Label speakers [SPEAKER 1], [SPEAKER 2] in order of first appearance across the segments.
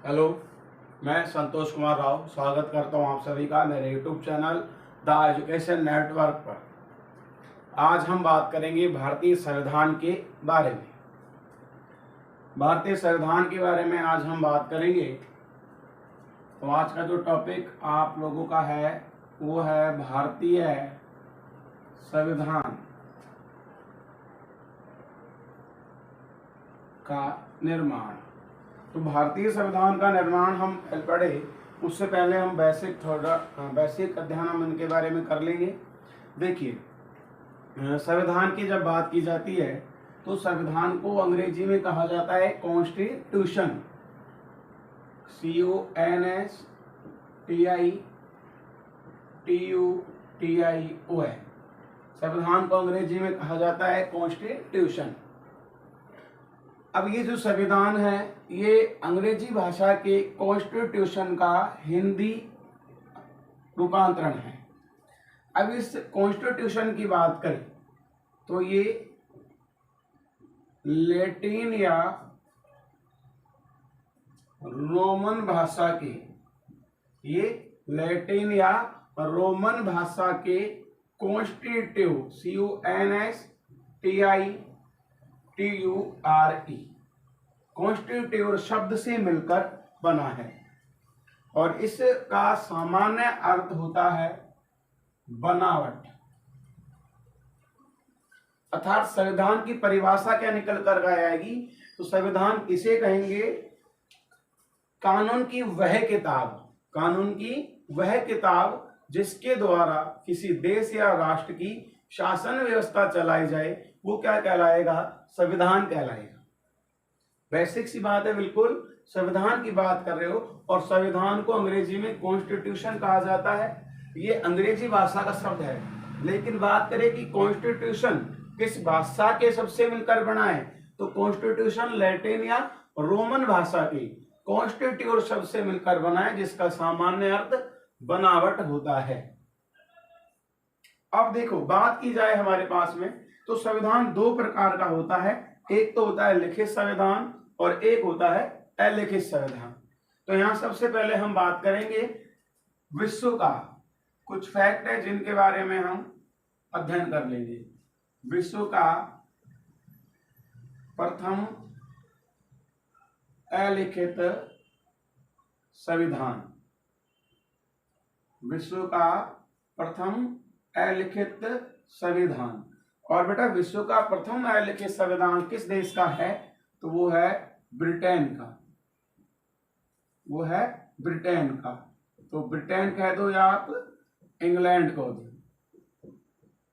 [SPEAKER 1] Hello, मैं संतोष कुमार राव स्वागत करता हूं आप सभी का मेरे YouTube channel the education network पर। आज हम बात करेंगे भारतीय संविधान के बारे में। भारतीय संविधान के बारे में आज हम बात करेंगे। तो आज का जो टॉपिक आप लोगों का है वो है भारतीय संविधान का निर्माण। तो भारतीय संविधान का निर्माण हम पढ़े उससे पहले हम बेसिक अध्ययन हम इनके बारे में कर लेंगे। देखिए, संविधान की जब बात की जाती है तो संविधान को अंग्रेजी में कहा जाता है कॉन्स्टिट्यूशन, CONSTITUTION। संविधान को अंग्रेजी में कहा जाता है कॉन्स्टिट्यूशन। अब ये जो संविधान है ये अंग्रेजी भाषा के कॉन्स्टिट्यूशन का हिंदी रूपांतरण है। अब इस कॉन्स्टिट्यूशन की बात करें तो ये लैटिन या रोमन भाषा के कॉन्स्टिट्यूट CONSTITURE कॉन्स्टिट्यूट शब्द से मिलकर बना है और इसका सामान्य अर्थ होता है बनावट। अर्थात संविधान की परिभाषा क्या निकल कर आएगी तो संविधान किसे कहेंगे? कानून की वह किताब जिसके द्वारा किसी देश या राष्ट्र की शासन व्यवस्था चलाई जाए वो क्या कहलाएगा? संविधान कहलाएगा। बेसिक सी बात है, बिल्कुल संविधान की बात कर रहे हो और संविधान को अंग्रेजी में कॉन्स्टिट्यूशन कहा जाता है। ये अंग्रेजी भाषा का शब्द है, लेकिन बात करें कि कॉन्स्टिट्यूशन किस भाषा के शब्द से मिलकर बना है तो कॉन्स्टिट्यूशन लैटिन या रोमन भाषा के कॉन्स्टिट्यूट शब्द से मिलकर बना है जिसका सामान्य अर्थ बनावट होता है। अब देखो, बात की जाए हमारे पास में तो संविधान दो प्रकार का होता है। एक तो होता है लिखित संविधान और एक होता है अलिखित संविधान। तो यहां सबसे पहले हम बात करेंगे विश्व का कुछ फैक्ट है जिनके बारे में हम अध्ययन कर लेंगे। विश्व का प्रथम अलिखित संविधान, विश्व का प्रथम अलिखित संविधान। और बेटा, विश्व का प्रथम अलिखित संविधान किस देश का है तो वो है ब्रिटेन का। तो ब्रिटेन कह दो या आप इंग्लैंड कह दो,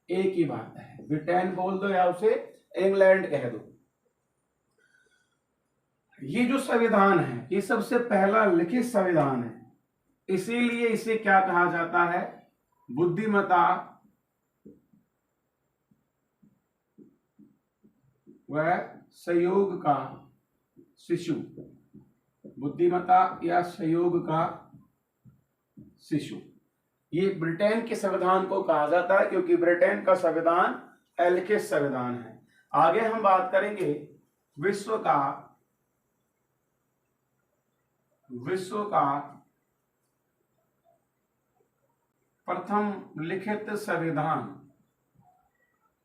[SPEAKER 1] एक ही बात है। ब्रिटेन बोल दो या उसे इंग्लैंड कह दो। ये जो संविधान है ये सबसे पहला लिखित संविधान है, इसीलिए इसे क्या कहा जाता है? बुद्धिमता व सहयोग का शिशु। बुद्धिमता या सहयोग का शिशु, ये ब्रिटेन के संविधान को कहा जाता है क्योंकि ब्रिटेन का संविधान अलिखित संविधान है। आगे हम बात करेंगे विश्व का प्रथम लिखित संविधान।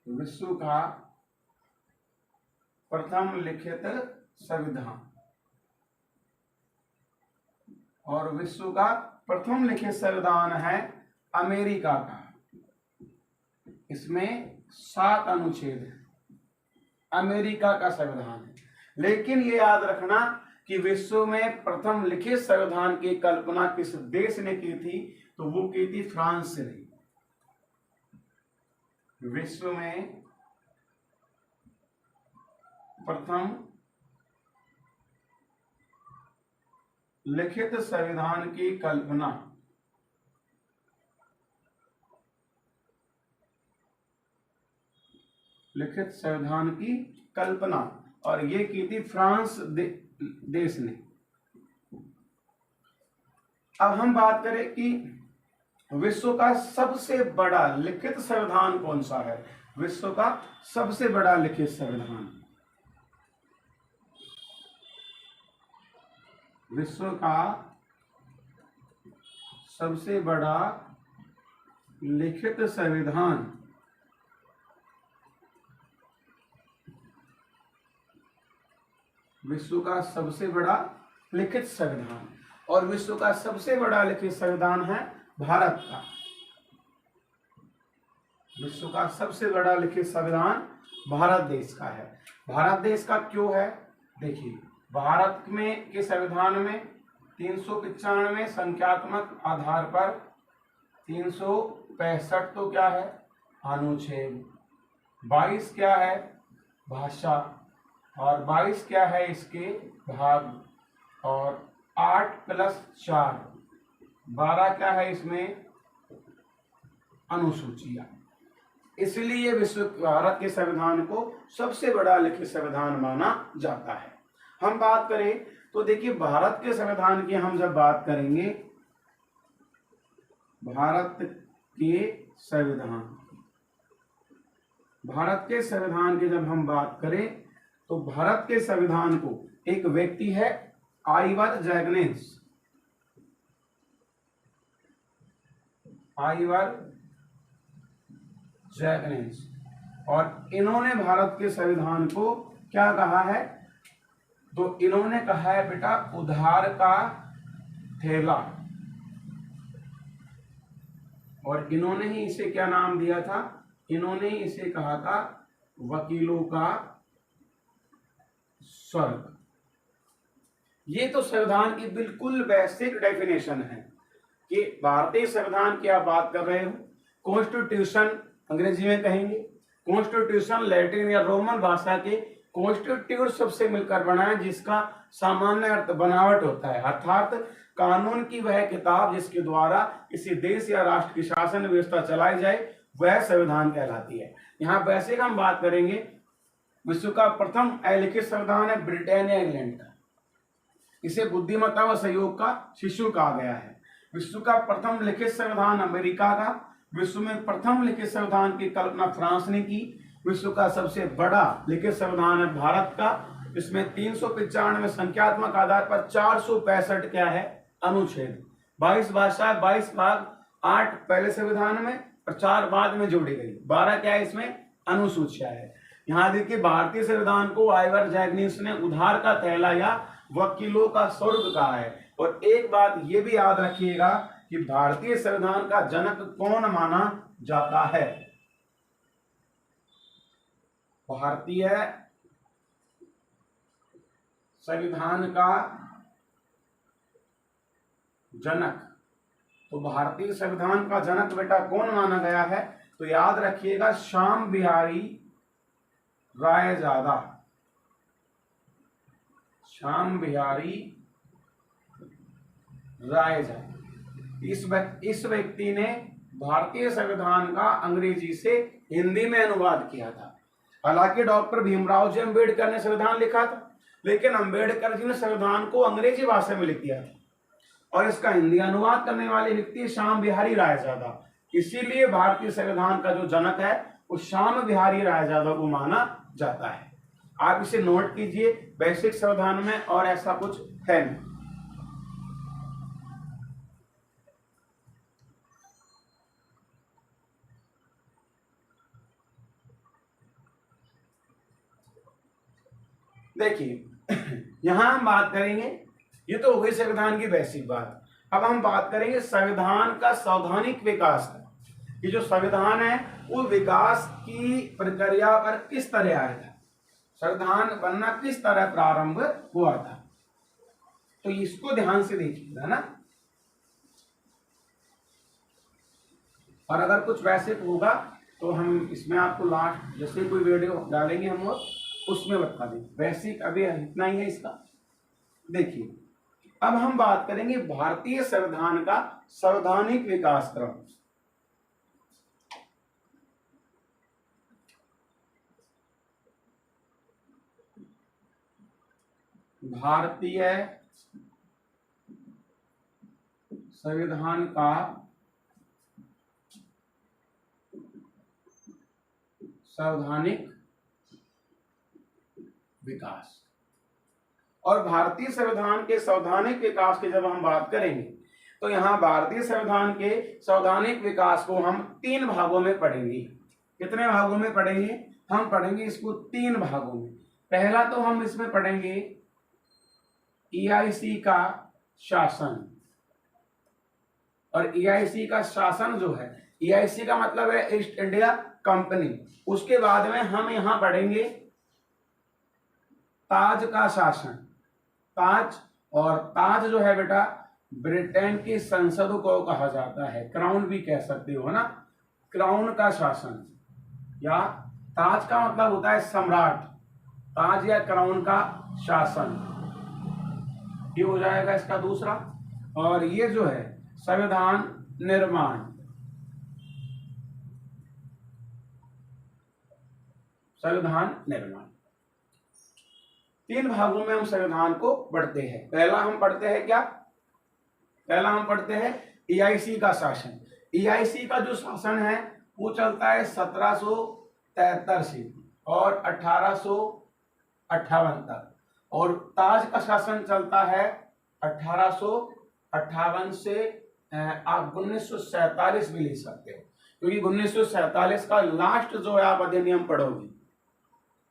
[SPEAKER 1] विश्व का प्रथम लिखित संविधान और विश्व का प्रथम लिखित संविधान है अमेरिका का। इसमें 7 अनुच्छेद है, अमेरिका का संविधान है। लेकिन ये याद रखना कि विश्व में प्रथम लिखित संविधान की कल्पना किस देश ने की थी तो वो की थी फ्रांस ने। विश्व में प्रथम लिखित संविधान की कल्पना और ये की थी फ्रांस देश ने। अब हम बात करें कि विश्व का सबसे बड़ा लिखित संविधान कौन सा है। विश्व का सबसे बड़ा लिखित संविधान विश्व का सबसे बड़ा लिखित संविधान विश्व का सबसे बड़ा लिखित संविधान, और विश्व का सबसे बड़ा लिखित संविधान है भारत का। विश्व का सबसे बड़ा लिखित संविधान भारत देश का है। भारत देश का क्यों है? देखिए, भारत में के संविधान में 395 संख्यात्मक आधार पर 365 तो क्या है? अनुच्छेद। 22 क्या है? भाषा। और 22 क्या है? इसके भाग। और 8 + 4 12 क्या है? इसमें अनुसूचियां। इसलिए विश्व भारत के संविधान को सबसे बड़ा लिखित संविधान माना जाता है। हम बात करें तो देखिए, भारत के संविधान की हम जब बात करेंगे, भारत के संविधान की जब हम बात करें तो भारत के संविधान को एक व्यक्ति है आइवर जैगनेस, और इन्होंने भारत के संविधान को क्या कहा है? तो इन्होंने कहा है बेटा उधार का थैला, और इन्होंने ही इसे क्या नाम दिया था? इन्होंने ही इसे कहा था वकीलों का स्वर्ग। ये तो संविधान की बिल्कुल बेसिक डेफिनेशन है कि भारतीय संविधान की आप बात कर रहे हो। कॉन्स्टिट्यूशन अंग्रेजी में कहेंगे, कॉन्स्टिट्यूशन लैटिन या रोमन भाषा के कॉन्स्टिट्यूट सबसे मिलकर बना है, जिसका सामान्य अर्थ बनावट होता है, अर्थात कानून की वह किताब जिसके द्वारा किसी देश या राष्ट्र की शासन व्यवस्था चलाई जाए, वह संविधान कहलाती है। यहाँ बेसिक हम बात करेंगे, विश्व का प्रथम अलिखित संविधान है ब्रिटेनिया इंग्लैंड का। इसे बुद्धिमत्ता व सहयोग का शिशु कहा गया है। विश्व का प्रथम लिखित संविधान अमेरिका का। विश्व में प्रथम लिखित संविधान की कल्पना फ्रांस ने की। विश्व का सबसे बड़ा लिखित संविधान है भारत का। इसमें 395 संख्यात्मक आधार पर 465 क्या है? अनुच्छेद। 22 भाषा, 22 भाग, 8 पहले संविधान में और 4 बाद में जोड़ी गई। 12 क्या है? इसमें अनुसूचियां है। यहाँ देखिए, भारतीय संविधान को आइवर जैगनीस ने उधार का थैला या वकीलों का स्वर्ग कहा है। और एक बात ये भी याद रखिएगा कि भारतीय संविधान का जनक कौन माना जाता है? भारतीय संविधान का जनक, तो भारतीय संविधान का जनक बेटा कौन माना गया है? तो याद रखिएगा, श्याम बिहारी रायजादा। श्याम बिहारी रायजादा इस व्यक्ति ने भारतीय संविधान का अंग्रेजी से हिंदी में अनुवाद किया था। हालांकि डॉक्टर भीमराव जी अम्बेडकर ने संविधान लिखा था, लेकिन अम्बेडकर जी ने संविधान को अंग्रेजी भाषा में लिख दिया था, और इसका हिंदी अनुवाद करने वाले व्यक्ति श्याम बिहारी रायजादा। इसीलिए भारतीय संविधान का जो जनक है वो श्याम बिहारी रायजादा को माना जाता है। आप इसे नोट कीजिए बेसिक संविधान में, और ऐसा कुछ है नहीं। देखिए, यहां हम बात करेंगे, ये तो हो गई संविधान की बेसिक बात। अब हम बात करेंगे संविधान का सैद्धांतिक विकास का। ये जो संविधान है वो विकास की प्रक्रिया पर किस तरह आया था, संविधान बनना किस तरह प्रारंभ हुआ था, तो इसको ध्यान से देखिएगा ना। और अगर कुछ वैसे होगा तो हम इसमें आपको लास्ट जैसे कोई वीडियो डालेंगे हम उसमें बता देंगे। बेसिक अभी इतना ही है इसका। देखिए, अब हम बात करेंगे भारतीय संविधान का संवैधानिक विकास क्रम। भारतीय संविधान का संवैधानिक विकास। और भारतीय संविधान के संवैधानिक विकास की जब हम बात करेंगे तो यहाँ भारतीय संविधान के संवैधानिक विकास को हम 3 भागों में पढ़ेंगे। कितने भागों में पढ़ेंगे? हम पढ़ेंगे इसको 3 भागों में। पहला तो हम इसमें पढ़ेंगे EIC का शासन, और EIC का शासन जो है, EIC का मतलब है ईस्ट इंडिया कंपनी। उसके बाद में हम यहाँ पढ़ेंगे ताज का शासन। ताज, और ताज जो है बेटा ब्रिटेन की संसद को कहा जाता है, क्राउन भी कह सकते हो ना, क्राउन का शासन। या ताज का मतलब होता है सम्राट, ताज या क्राउन का शासन, ये हो जाएगा इसका दूसरा। और ये जो है संविधान निर्माण, संविधान निर्माण। 3 भागों में हम संविधान को पढ़ते हैं। पहला हम पढ़ते हैं क्या? पहला हम पढ़ते हैं EIC का शासन। EIC का जो शासन है वो चलता है 1773 से और 1858 तक, और ताज का शासन चलता है 1858 से आप 1947 भी ले सकते हो, क्योंकि 1947 का लास्ट जो है आप अधिनियम पढ़ोगे,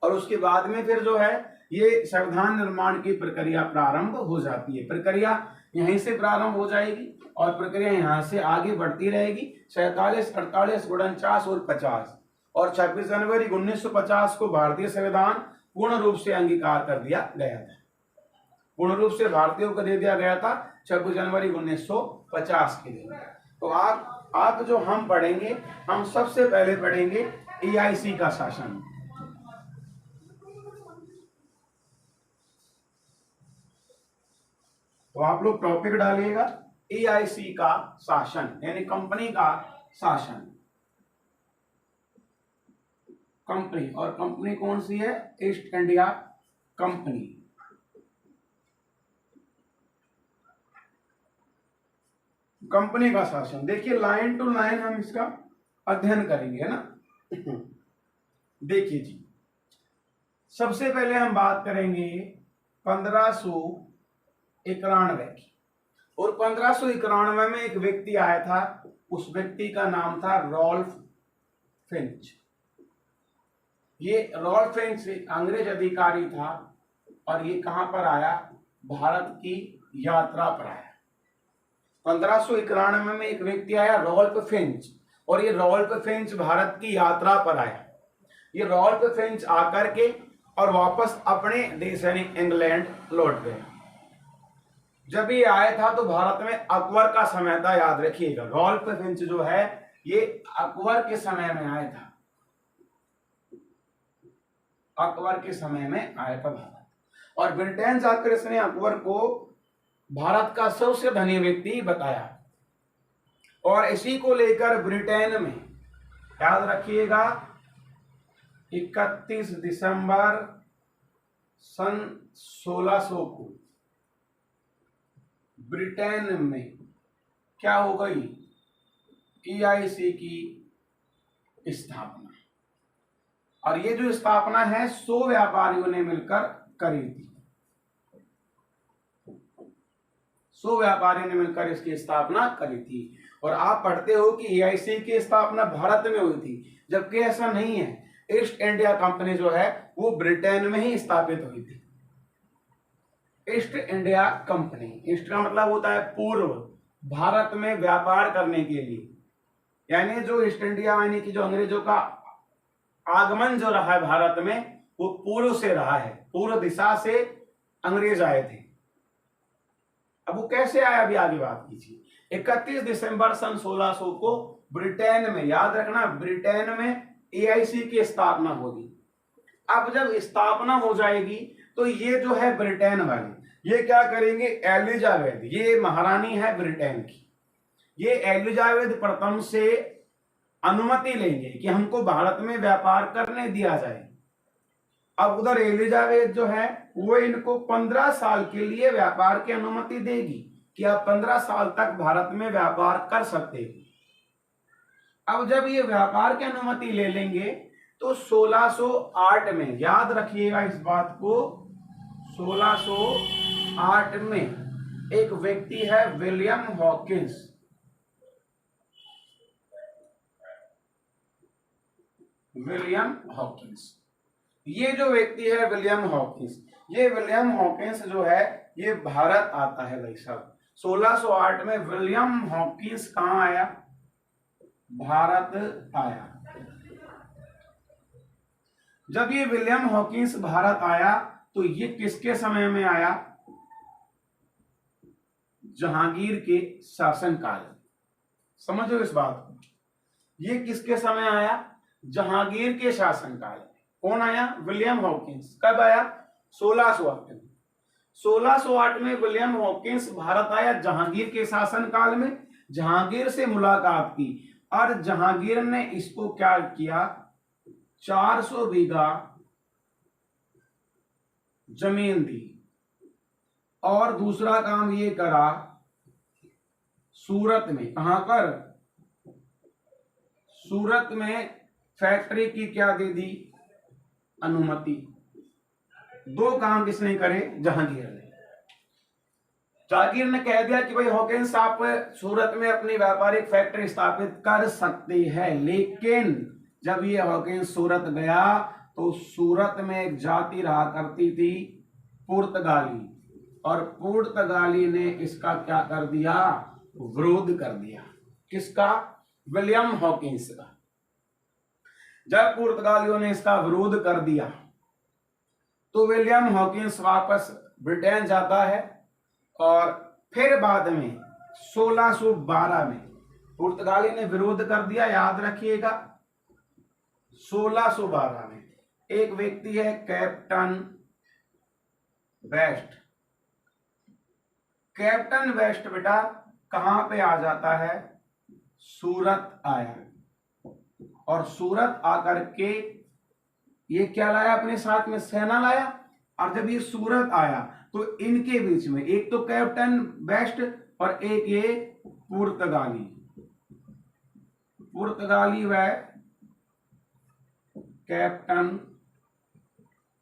[SPEAKER 1] और उसके बाद में फिर जो है ये संविधान निर्माण की प्रक्रिया प्रारंभ हो जाती है। प्रक्रिया यहीं से प्रारंभ हो जाएगी और प्रक्रिया यहाँ से आगे बढ़ती रहेगी। 47, 48, 49 और 50, और 26 जनवरी 1950 को भारतीय संविधान पूर्ण रूप से अंगीकार कर दिया गया था। पूर्ण रूप से भारतीयों को दे दिया गया था 26 जनवरी 1950 के दिन। तो आप जो हम पढ़ेंगे, हम सबसे पहले पढ़ेंगे EIC का शासन। तो आप लोग टॉपिक डालिएगा EIC का शासन, यानी कंपनी का शासन। कंपनी, और कंपनी कौन सी है? East India company. कंपनी का शासन, देखिए लाइन टू लाइन हम इसका अध्ययन करेंगे, है ना। देखिए जी, सबसे पहले हम बात करेंगे 1591 की, और 1591 में एक व्यक्ति आया था, उस व्यक्ति का नाम था रॉल्फ फिंच। ये रॉल्फ फिंच एक अंग्रेज अधिकारी था, और ये कहां पर आया? भारत की यात्रा पर आया। 1591 में एक व्यक्ति आया रॉल्फ फिंच, और ये रॉल्फ फिंच भारत की यात्रा पर आया। ये रॉल्फ फिंच आकर के और वापस अपने देश यानी इंग्लैंड लौट गए। जब ये आया था तो भारत में अकबर का समय था, याद रखिएगा। रॉल्फ फिंच जो है ये अकबर के समय में आया था, अकबर के समय में आया था भारत, और ब्रिटेन जाकर इसने अकबर को भारत का सबसे धनी व्यक्ति बताया, और इसी को लेकर ब्रिटेन में, याद रखिएगा, 31 दिसंबर सन 1600 को ब्रिटेन में क्या हो गई? EIC की स्थापना। और ये जो स्थापना है 100 व्यापारियों ने मिलकर करी थी। 100 व्यापारियों ने मिलकर इसकी स्थापना करी थी। और आप पढ़ते हो कि EIC की स्थापना भारत में हुई थी, जबकि ऐसा नहीं है। ईस्ट इंडिया कंपनी जो है वो ब्रिटेन में ही स्थापित हुई थी। ईस्ट इंडिया कंपनी, ईस्ट का मतलब होता है पूर्व, भारत में व्यापार करने के लिए, यानी जो ईस्ट इंडिया यानी कि जो अंग्रेजों का आगमन जो रहा है भारत में वो पूर्व से रहा है, पूर्व दिशा से अंग्रेज आए थे। अब वो कैसे आया अभी आगे बात कीजिए। 31 दिसंबर सन 1600 को ब्रिटेन में, याद रखना, ब्रिटेन में EIC की स्थापना होगी। अब जब स्थापना हो जाएगी तो ये जो है ब्रिटेन वाले, ये क्या करेंगे? एलिजाबेथ, ये महारानी है ब्रिटेन की, ये एलिजाबेथ प्रथम से अनुमति लेंगे कि हमको भारत में व्यापार करने दिया जाए। अब उधर एलिजाबेथ जो है वो इनको 15 साल के लिए व्यापार की अनुमति देगी कि आप 15 साल तक भारत में व्यापार कर सकते हो। अब जब ये व्यापार की अनुमति ले लेंगे तो 1608 में, याद रखिएगा इस बात को, 1608 में एक व्यक्ति है विलियम हॉकिंस। विलियम हॉकिंस, ये जो व्यक्ति है विलियम हॉकिंस, ये विलियम हॉकिंस जो है ये भारत आता है भाई साहब। 1608 में विलियम हॉकिंस कहां आया? भारत आया। जब ये विलियम हॉकिंस भारत आया तो ये किसके समय में आया? जहांगीर के शासनकाल। समझो इस बात को, ये किसके समय आया? जहांगीर के शासनकाल में। कौन आया? William Hawkins. कब आया? 1608 में। 1608 में विलियम हॉकिंस भारत आया जहांगीर के शासनकाल में। जहांगीर से मुलाकात की और जहांगीर ने इसको क्या किया? 400 बीघा जमीन दी और दूसरा काम ये करा सूरत में। कहां पर? सूरत में फैक्ट्री की क्या दे दी? अनुमति। दो काम किसने करे? जहांगीर ने। जहांगीर ने कह दिया कि भाई हॉकिंस आप सूरत में अपनी व्यापारिक फैक्ट्री स्थापित कर सकते हैं, लेकिन जब ये हॉकिंस सूरत गया तो सूरत में एक जाति रहा करती थी पुर्तगाली, और पुर्तगाली ने इसका क्या कर दिया? विरोध कर दिया। किसका? विलियम हॉकिंस का। जब पुर्तगालियों ने इसका विरोध कर दिया तो विलियम हॉकिंस वापस ब्रिटेन जाता है और फिर बाद में 1612 में पुर्तगाली ने विरोध कर दिया। याद रखिएगा 1612 में एक व्यक्ति है कैप्टन वेस्ट। कैप्टन वेस्ट बेटा कहां पे आ जाता है? सूरत आया, और सूरत आकर के ये क्या लाया? अपने साथ में सेना लाया। और जब ये सूरत आया तो इनके बीच में एक तो कैप्टन वेस्ट और एक ये पुर्तगाली। पुर्तगाली व कैप्टन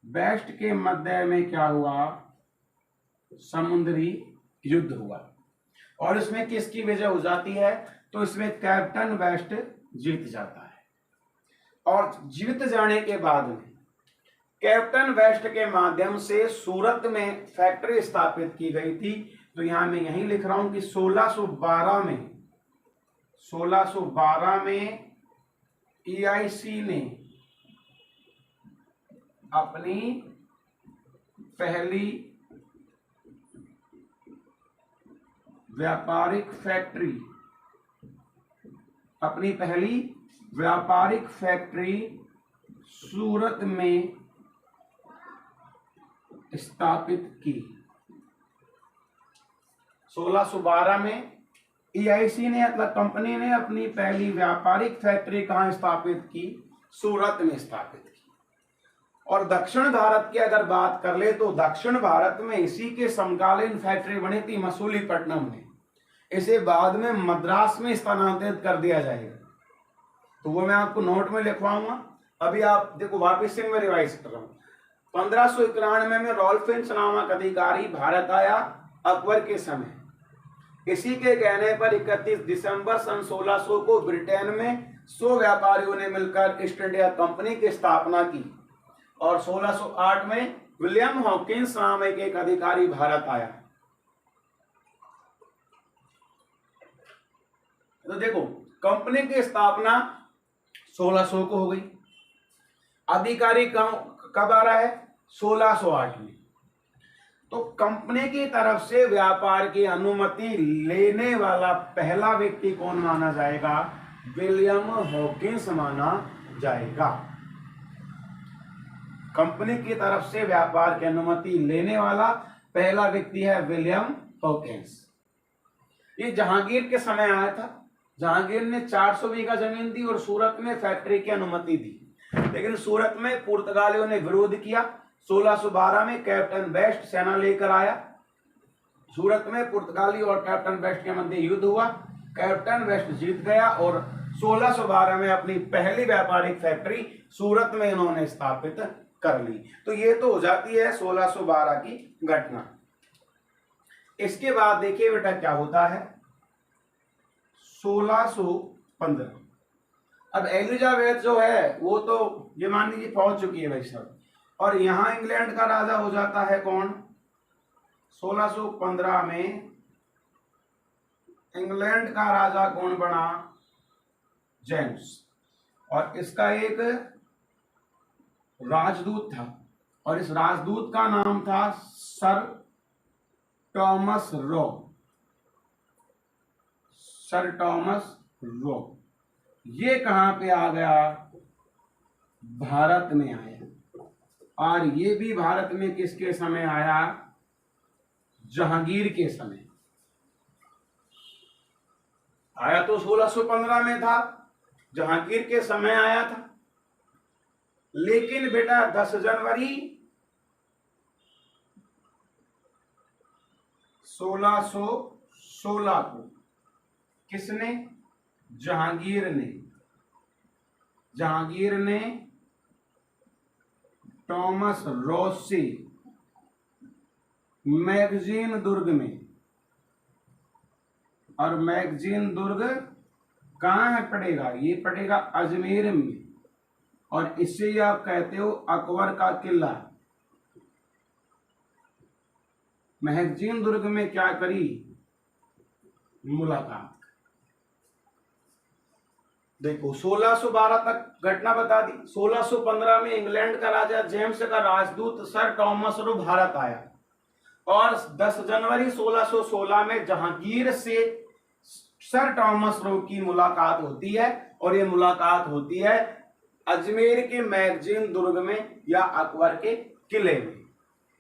[SPEAKER 1] वेस्ट के मध्य में क्या हुआ? समुद्री युद्ध हुआ, और इसमें किसकी विजय हो जाती है? तो इसमें कैप्टन वेस्ट जीत जाता है। और जीत जाने के बाद में कैप्टन वेस्ट के माध्यम से सूरत में फैक्ट्री स्थापित की गई थी। तो यहां मैं यही लिख रहा हूं कि 1612 में EIC ने अपनी पहली व्यापारिक फैक्ट्री सूरत में स्थापित की। 1612 में EIC ने मतलब कंपनी ने अपनी पहली व्यापारिक फैक्ट्री कहां स्थापित की? सूरत में स्थापित की। और दक्षिण भारत की अगर बात कर ले तो दक्षिण भारत में इसी के समकालीन फैक्ट्री बनी थी मसूलीपट्टनम में। इसे बाद में मद्रास में स्थानांतरित कर दिया जाएगा, तो वो मैं आपको नोट में लिखवाऊंगा। अभी आप देखो, वापिस से मैं रिवाइज कर रहा हूँ। 1591 में रॉल्फिंच नामक अधिकारी भारत आया अकबर के समय। इसी के कहने पर 31 दिसंबर सन 1600 को ब्रिटेन में 100 व्यापारियों ने मिलकर ईस्ट इंडिया कंपनी की स्थापना की, और 1608 में विलियम हॉकिंस नामक एक अधिकारी भारत आया। तो देखो, कंपनी की स्थापना 1600 को हो गई। अधिकारी कब आ रहा है? 1608 में। तो कंपनी की तरफ से व्यापार की अनुमति लेने वाला पहला व्यक्ति कौन माना जाएगा? विलियम हॉकिंस माना जाएगा। कंपनी की तरफ से व्यापार की अनुमति लेने वाला पहला व्यक्ति है विलियम हॉकिंस। ये जहांगीर के समय आया था। जहांगीर ने 400 बीघा जमीन दी और सूरत में फैक्ट्री की अनुमति दी, लेकिन सूरत में पुर्तगालियों ने विरोध किया। 1612 में कैप्टन वेस्ट सेना लेकर आया। सूरत में पुर्तगाली और कैप्टन वेस्ट के मध्य युद्ध हुआ। कैप्टन वेस्ट जीत गया और 1612 में अपनी पहली व्यापारिक फैक्ट्री सूरत में इन्होंने स्थापित कर ली। तो ये तो हो जाती है 1612 की घटना। इसके बाद देखिए बेटा क्या होता है 1615। अब एलिजाबेथ जो है वो तो ये मान लीजिए पहुंच चुकी है भाई साहब, और यहां इंग्लैंड का राजा हो जाता है कौन 1615 में इंग्लैंड का राजा कौन बना जेम्स, और इसका एक राजदूत था और इस राजदूत का नाम था sir Thomas Roe. Sir Thomas Roe ये कहां पे आ गया भारत में आया, और ये भी भारत में किसके समय आया जहांगीर के समय आया। तो 1615 में था, जहांगीर के समय आया था। लेकिन बेटा 10 जनवरी 1616 को किसने जहांगीर ने टॉमस रोज से मैगजीन दुर्ग में, और मैगजीन दुर्ग कहां है पड़ेगा ये पड़ेगा अजमेर में, और इससे आप कहते हो अकबर का किला। मैगजीन दुर्ग में क्या करी मुलाकात। देखो 1612 तक घटना बता दी। 1615 में इंग्लैंड का राजा जेम्स का राजदूत सर टॉमस रो भारत आया, और 10 जनवरी 1616 में जहांगीर से सर टॉमस रो की मुलाकात होती है, और ये मुलाकात होती है अजमेर के मैगजीन दुर्ग में या अकबर के किले में।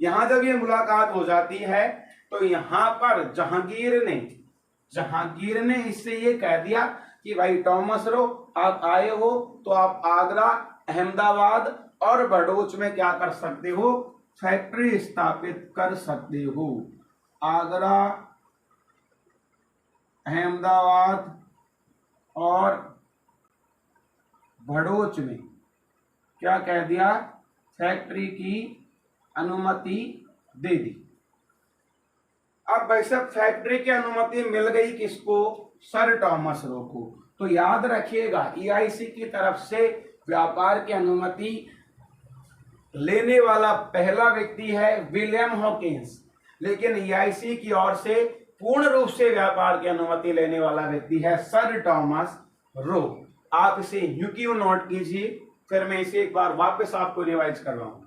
[SPEAKER 1] यहां जब ये मुलाकात हो जाती है तो यहां पर जहांगीर ने इससे ये कह दिया कि भाई टॉमस रो आप आए हो तो आप आगरा, अहमदाबाद और बड़ौच में क्या कर सकते हो फैक्ट्री स्थापित कर सकते हो। आगरा, अहमदाबाद और भड़ोच में क्या कह दिया फैक्ट्री की अनुमति दे दी। अब भाई साहब फैक्ट्री की अनुमति मिल गई किसको सर टॉमस रो को। तो याद रखिएगा EIC की तरफ से व्यापार की अनुमति लेने वाला पहला व्यक्ति है विलियम हॉकिंस, लेकिन EIC की ओर से पूर्ण रूप से व्यापार की अनुमति लेने वाला व्यक्ति है सर टॉमस रो। आप इसे यूक्यू नोट कीजिए, फिर मैं इसे एक बार वापस आपको रिवाइज कर रहा हूं।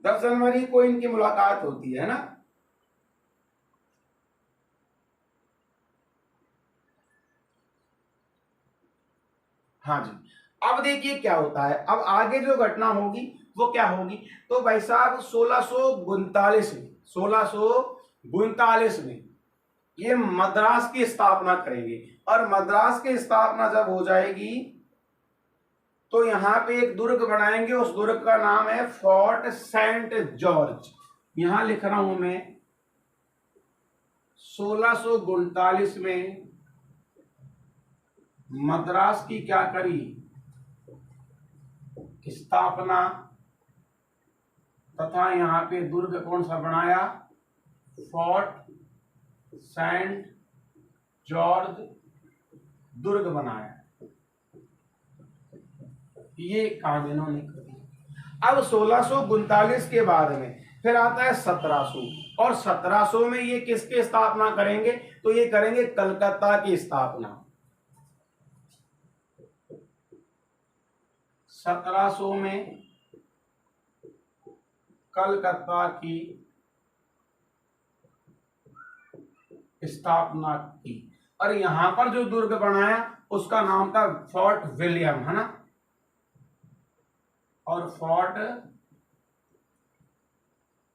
[SPEAKER 1] दस जनवरी को इनकी मुलाकात होती है ना। हाँ जी, अब देखिए क्या होता है। अब आगे जो घटना होगी वो क्या होगी, तो भाई साहब 1639 में ये मद्रास की स्थापना करेंगे, और मद्रास की स्थापना जब हो जाएगी तो यहां पे एक दुर्ग बनाएंगे, उस दुर्ग का नाम है फोर्ट सेंट जॉर्ज। यहां लिख रहा हूं मैं 1639 में मद्रास की क्या करी स्थापना, तथा यहां पे दुर्ग कौन सा बनाया फोर्ट सेंट जॉर्ज दुर्ग बनाया। ये काम इन्होंने कर दिया। अब 1639 के बाद में फिर आता है 1700, और 1700 में ये किसकी स्थापना करेंगे, तो ये करेंगे कलकत्ता की स्थापना। 1700 में कलकत्ता की स्थापना की, और यहां पर जो दुर्ग बनाया उसका नाम था फोर्ट विलियम, है ना, और फोर्ट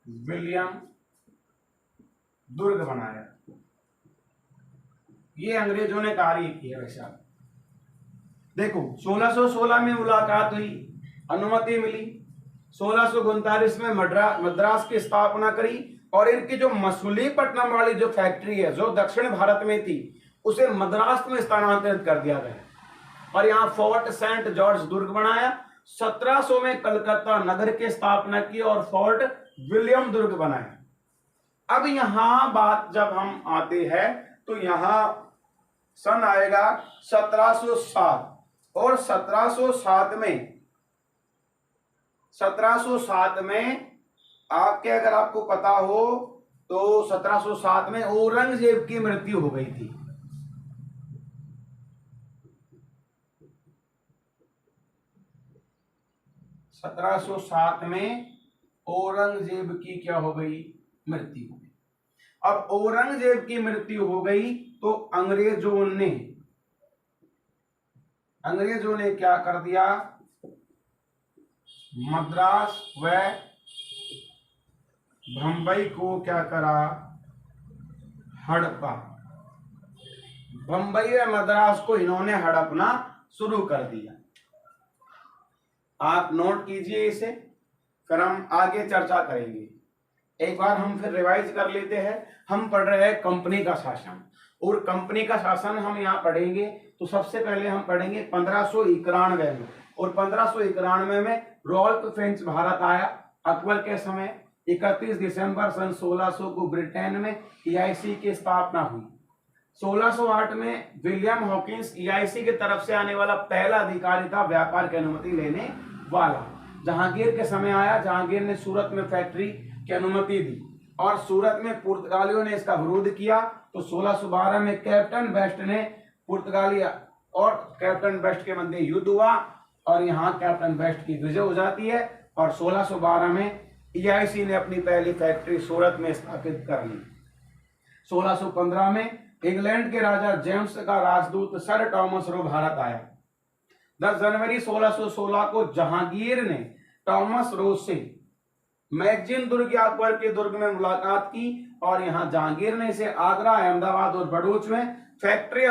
[SPEAKER 1] विलियम दुर्ग बनाया। ये अंग्रेजों ने कार्य किया। वैसा देखो 1616 में मुलाकात हुई, अनुमति मिली, 1639 में मद्रास की स्थापना करी और इनकी जो मसूलीपट्टनम वाली जो फैक्ट्री है जो दक्षिण भारत में थी उसे मद्रास में स्थानांतरित कर दिया गया और यहाँ फोर्ट सेंट जॉर्ज दुर्ग बनाया। 1700 में कलकत्ता नगर की स्थापना की और फोर्ट विलियम दुर्ग बनाया। अब यहां बात जब हम आते हैं तो यहां सन आएगा 1707 और 1707 में आपके अगर आपको पता हो तो 1707 में औरंगजेब की मृत्यु हो गई थी। (1707) में औरंगजेब की क्या हो गई? मृत्यु हो गई। अब औरंगजेब की मृत्यु हो गई तो अंग्रेजों ने क्या कर दिया? मद्रास व बंबई को क्या करा? हड़पा। बंबई व मद्रास को इन्होंने हड़पना शुरू कर दिया। आप नोट कीजिए इसे, फिर हम आगे चर्चा करेंगे। एक बार हम फिर रिवाइज कर लेते हैं। हम पढ़ रहे हैं कंपनी का शासन, और कंपनी का शासन हम यहाँ पढ़ेंगे तो सबसे पहले हम पढ़ेंगे 1591 में, और 1591 में रॉल्फ फिंच भारत आया अकबर के समय। 31 दिसंबर सन 1600 को ब्रिटेन में EIC की स्थापना हुई। 1608 में विलियम हॉकिंस EIC की तरफ से आने वाला पहला अधिकारी था व्यापार की अनुमति लेने वाला। जहांगीर के समय आया, जहांगीर ने सूरत में फैक्ट्री की अनुमति दी और सूरत में पुर्तगालियों ने इसका विरोध किया। तो 1612 में कैप्टन बेस्ट ने पुर्तगाली और कैप्टन बेस्ट के मध्य युद्ध हुआ और यहाँ कैप्टन बेस्ट की विजय हो जाती है और 1612 में EIC ने अपनी पहली फैक्ट्री सूरत में स्थापित कर ली। 1615 में इंग्लैंड के राजा जेम्स का राजदूत सर टॉमस रो भारत आया। 10 जनवरी 1616 को जहांगीर ने टॉमस रो से मैगजीन दुर्ग या अकबर के दुर्ग में मुलाकात की और यहां जहांगीर ने इसे आगरा, अहमदाबाद और बड़ूच में फैक्ट्री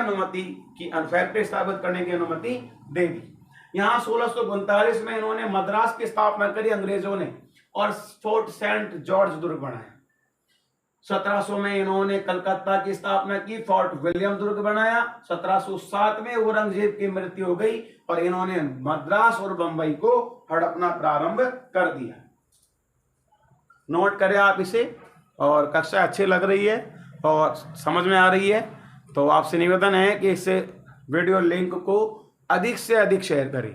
[SPEAKER 1] स्थापित करने की अनुमति दे दी। यहां 1639 में इन्होंने मद्रास की स्थापना करी अंग्रेजों ने और फोर्ट सेंट जॉर्ज दुर्ग बनाया। 1700 में इन्होंने कलकत्ता की स्थापना की, फोर्ट विलियम दुर्ग बनाया। 1707 में औरंगजेब की मृत्यु हो गई और इन्होंने मद्रास और बंबई को हड़पना प्रारंभ कर दिया। नोट करें आप इसे, और कक्षा अच्छी लग रही है और समझ में आ रही है तो आपसे निवेदन है कि इस वीडियो लिंक को अधिक से अधिक शेयर करें।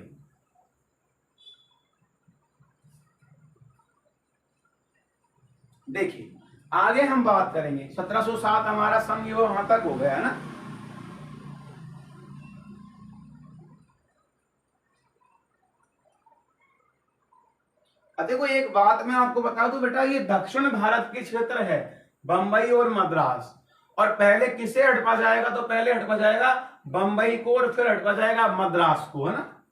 [SPEAKER 1] देखिए आगे हम बात करेंगे। 1707 हमारा सन यो वहां तक हो गया है ना। देखो एक बात मैं आपको बता दूं बेटा, ये दक्षिण भारत के क्षेत्र है बंबई और मद्रास, और पहले किसे हड़पा जाएगा? तो पहले हड़पा जाएगा बंबई को और फिर हड़पा जाएगा मद्रास को, है ना।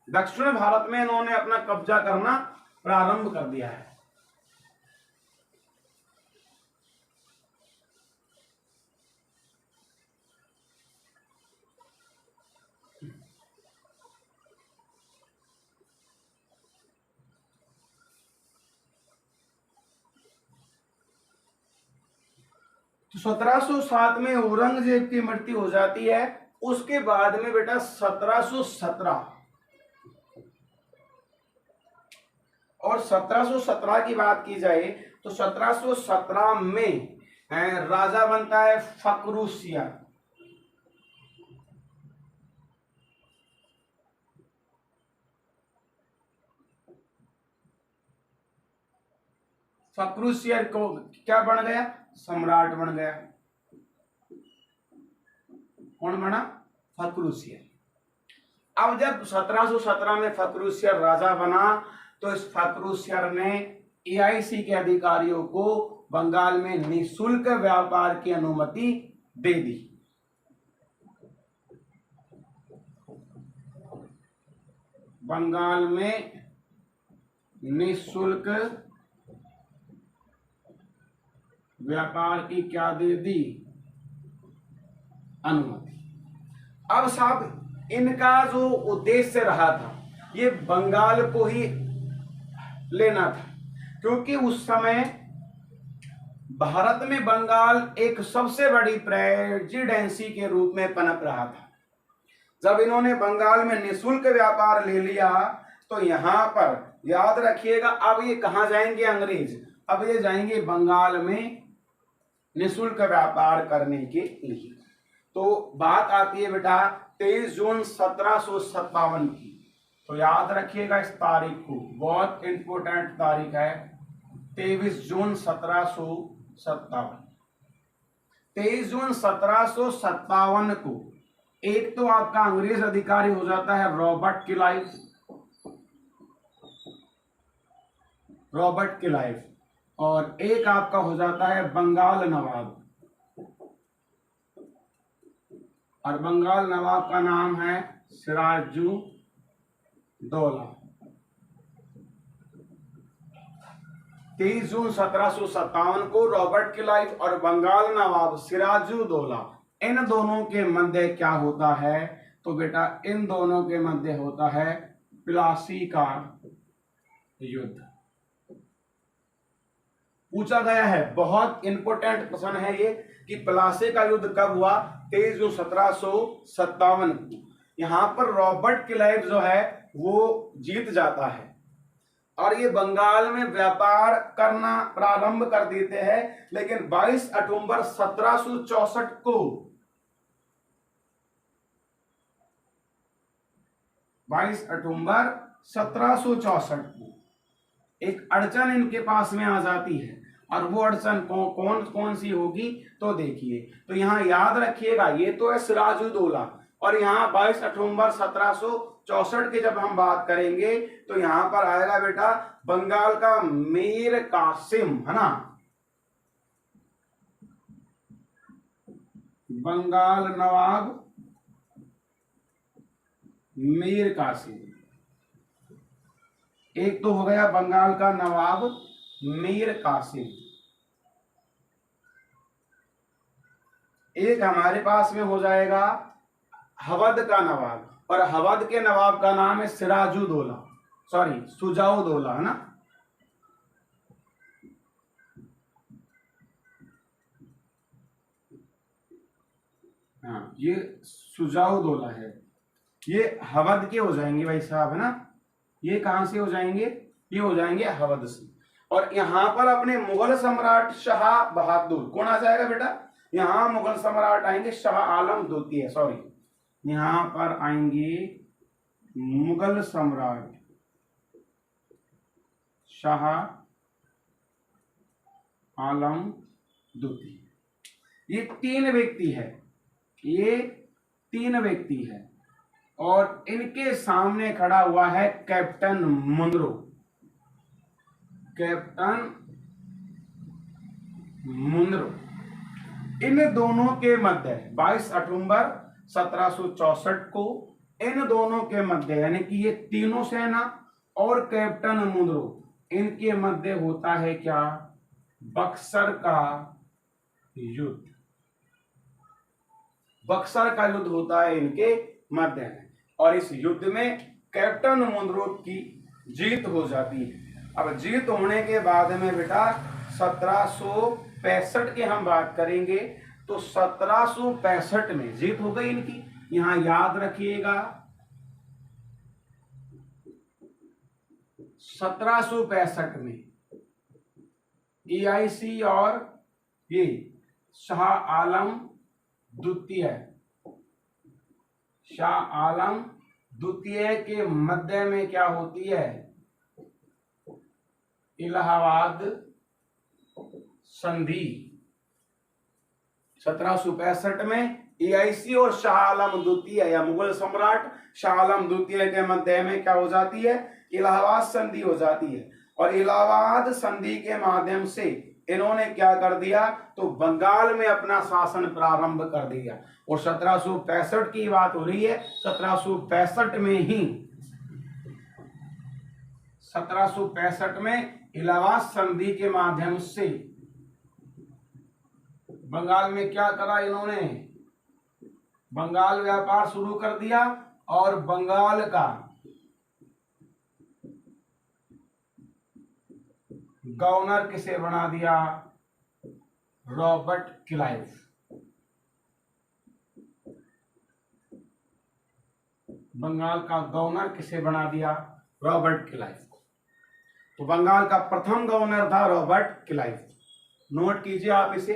[SPEAKER 1] दक्षिण भारत में इन्होंने अपना कब्जा करना प्रारंभ कर दिया है। तो 1707 में औरंगजेब की मृत्यु हो जाती है। उसके बाद में बेटा 1717 और 1717 की बात की जाए तो 1717 में राजा बनता है फर्रुखसियर। फर्रुखसियर को क्या बन गया? सम्राट बन गया। कौन बना? फर्रुखसियर। अब जब 1717 में फर्रुखसियर राजा बना तो इस फर्रुखसियर ने EIC के अधिकारियों को बंगाल में निःशुल्क व्यापार की अनुमति दे दी। बंगाल में निःशुल्क व्यापार की क्या दे दी? अनुमति। अब साहब इनका जो उद्देश्य रहा था ये बंगाल को ही लेना था, क्योंकि उस समय भारत में बंगाल एक सबसे बड़ी प्रेसिडेंसी के रूप में पनप रहा था। जब इन्होंने बंगाल में निःशुल्क व्यापार ले लिया तो यहां पर याद रखिएगा, अब ये कहां जाएंगे अंग्रेज, अब ये जाएंगे बंगाल में निःशुल्क व्यापार करने के लिए। तो बात आती है बेटा 23 जून 1757 की, तो याद रखिएगा इस तारीख को, बहुत इंपोर्टेंट तारीख है 23 जून 1757। 23 जून 1757 को एक तो आपका अंग्रेज अधिकारी हो जाता है रॉबर्ट क्लाइव, और एक आपका हो जाता है बंगाल नवाब, और बंगाल नवाब का नाम है सिराजुद्दौला। 23 जून 1757 को रॉबर्ट क्लाइव और बंगाल नवाब सिराजुद्दौला, इन दोनों के मध्य क्या होता है, तो बेटा इन दोनों के मध्य होता है प्लासी का युद्ध। पूछा गया है, बहुत इंपोर्टेंट प्रश्न है ये कि प्लासी का युद्ध कब हुआ, 23 जून 1757 को। यहां पर रॉबर्ट क्लाइव जो है वो जीत जाता है और ये बंगाल में व्यापार करना प्रारंभ कर देते हैं, लेकिन 22 अक्टूबर 1764 को 22 अक्टूबर 1764 को एक अड़चन इनके पास में आ जाती है, और वो अड़चन कौन कौन सी होगी, तो देखिए, तो यहां याद रखिएगा ये तो है सिराजुद्दौला, और यहां 22 अक्टूबर 1764 की जब हम बात करेंगे तो यहां पर आएगा बेटा बंगाल का मीर कासिम, है ना, बंगाल नवाब मीर कासिम। एक तो हो गया बंगाल का नवाब मीर कासिम, एक हमारे पास में हो जाएगा हवद का नवाब, और हवद के नवाब का नाम है सिराजुद्दौला, सॉरी सुजाउद्दौला, है ना। हाँ, ये सुजाउद्दौला है, ये हवद के हो जाएंगे भाई साहब, है ना। ये कहां से हो जाएंगे, ये हो जाएंगे हवद से। और यहां पर अपने मुगल सम्राट शाह बहादुर कौन आ जाएगा बेटा, यहां मुगल सम्राट आएंगे शाह आलम द्वितीय, सॉरी यहां पर आएंगे मुगल सम्राट शाह आलम द्वितीय। ये तीन व्यक्ति है, ये तीन व्यक्ति है, और इनके सामने खड़ा हुआ है कैप्टन मुनरो, कैप्टन मुनरो। इन दोनों के मध्य 22 अक्टूबर 1764 को इन दोनों के मध्य, यानी कि ये तीनों सेना और कैप्टन मुनरो, इनके मध्य होता है क्या, बक्सर का युद्ध। बक्सर का युद्ध होता है इनके मध्य में, और इस युद्ध में कैप्टन मुनरो की जीत हो जाती है। अब जीत होने के बाद में बेटा 1765 की हम बात करेंगे, तो 1765 में जीत हो गई इनकी। यहां याद रखिएगा 1765 में EIC और ये शाह आलम द्वितीय, शाह आलम द्वितीय के मध्य में क्या होती है, इलाहाबाद संधि। 1765 में EIC और शाह आलम द्वितीय या मुगल सम्राट शाह आलम द्वितीय के मध्य में क्या हो जाती है, इलाहाबाद संधि हो जाती है। और इलाहाबाद संधि के माध्यम से इन्होंने क्या कर दिया, तो बंगाल में अपना शासन प्रारंभ कर दिया। और 1765 की बात हो रही है, 1765 में ही 1765 में इलाहाबाद संधि के माध्यम से बंगाल में क्या करा इन्होंने, बंगाल व्यापार शुरू कर दिया, और बंगाल का गवर्नर किसे बना दिया? Robert Clive. बंगाल का गवर्नर किसे बना दिया? रॉबर्ट क्लाइव को। तो बंगाल का प्रथम गवर्नर था रॉबर्ट क्लाइव। नोट कीजिए आप इसे।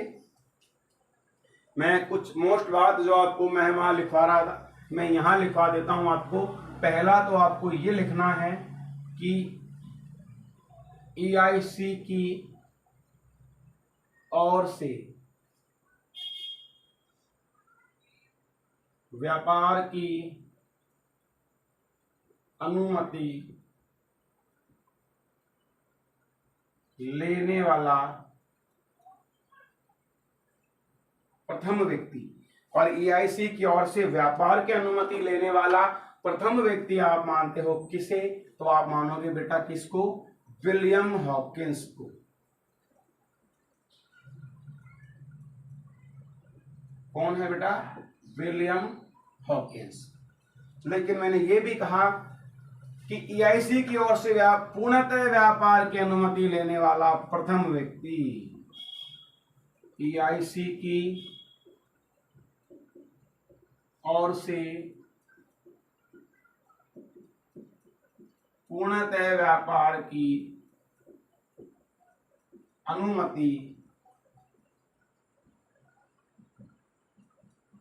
[SPEAKER 1] मैं कुछ मोस्ट बात जो आपको मैं वहां लिखवा रहा था, मैं यहां लिखवा देता हूं आपको। पहला तो आपको ये लिखना है कि EIC की ओर से व्यापार की अनुमति लेने वाला प्रथम व्यक्ति, और EIC की ओर से व्यापार की अनुमति लेने वाला प्रथम व्यक्ति आप मानते हो किसे? तो आप मानोगे बेटा किसको? विलियम हॉकिंस को। कौन है बेटा? William Hawkins. लेकिन मैंने ये भी कहा कि EIC की ओर से पूर्णतः व्यापार की अनुमति लेने वाला प्रथम व्यक्ति, EIC की ओर से पूर्णतः व्यापार की अनुमति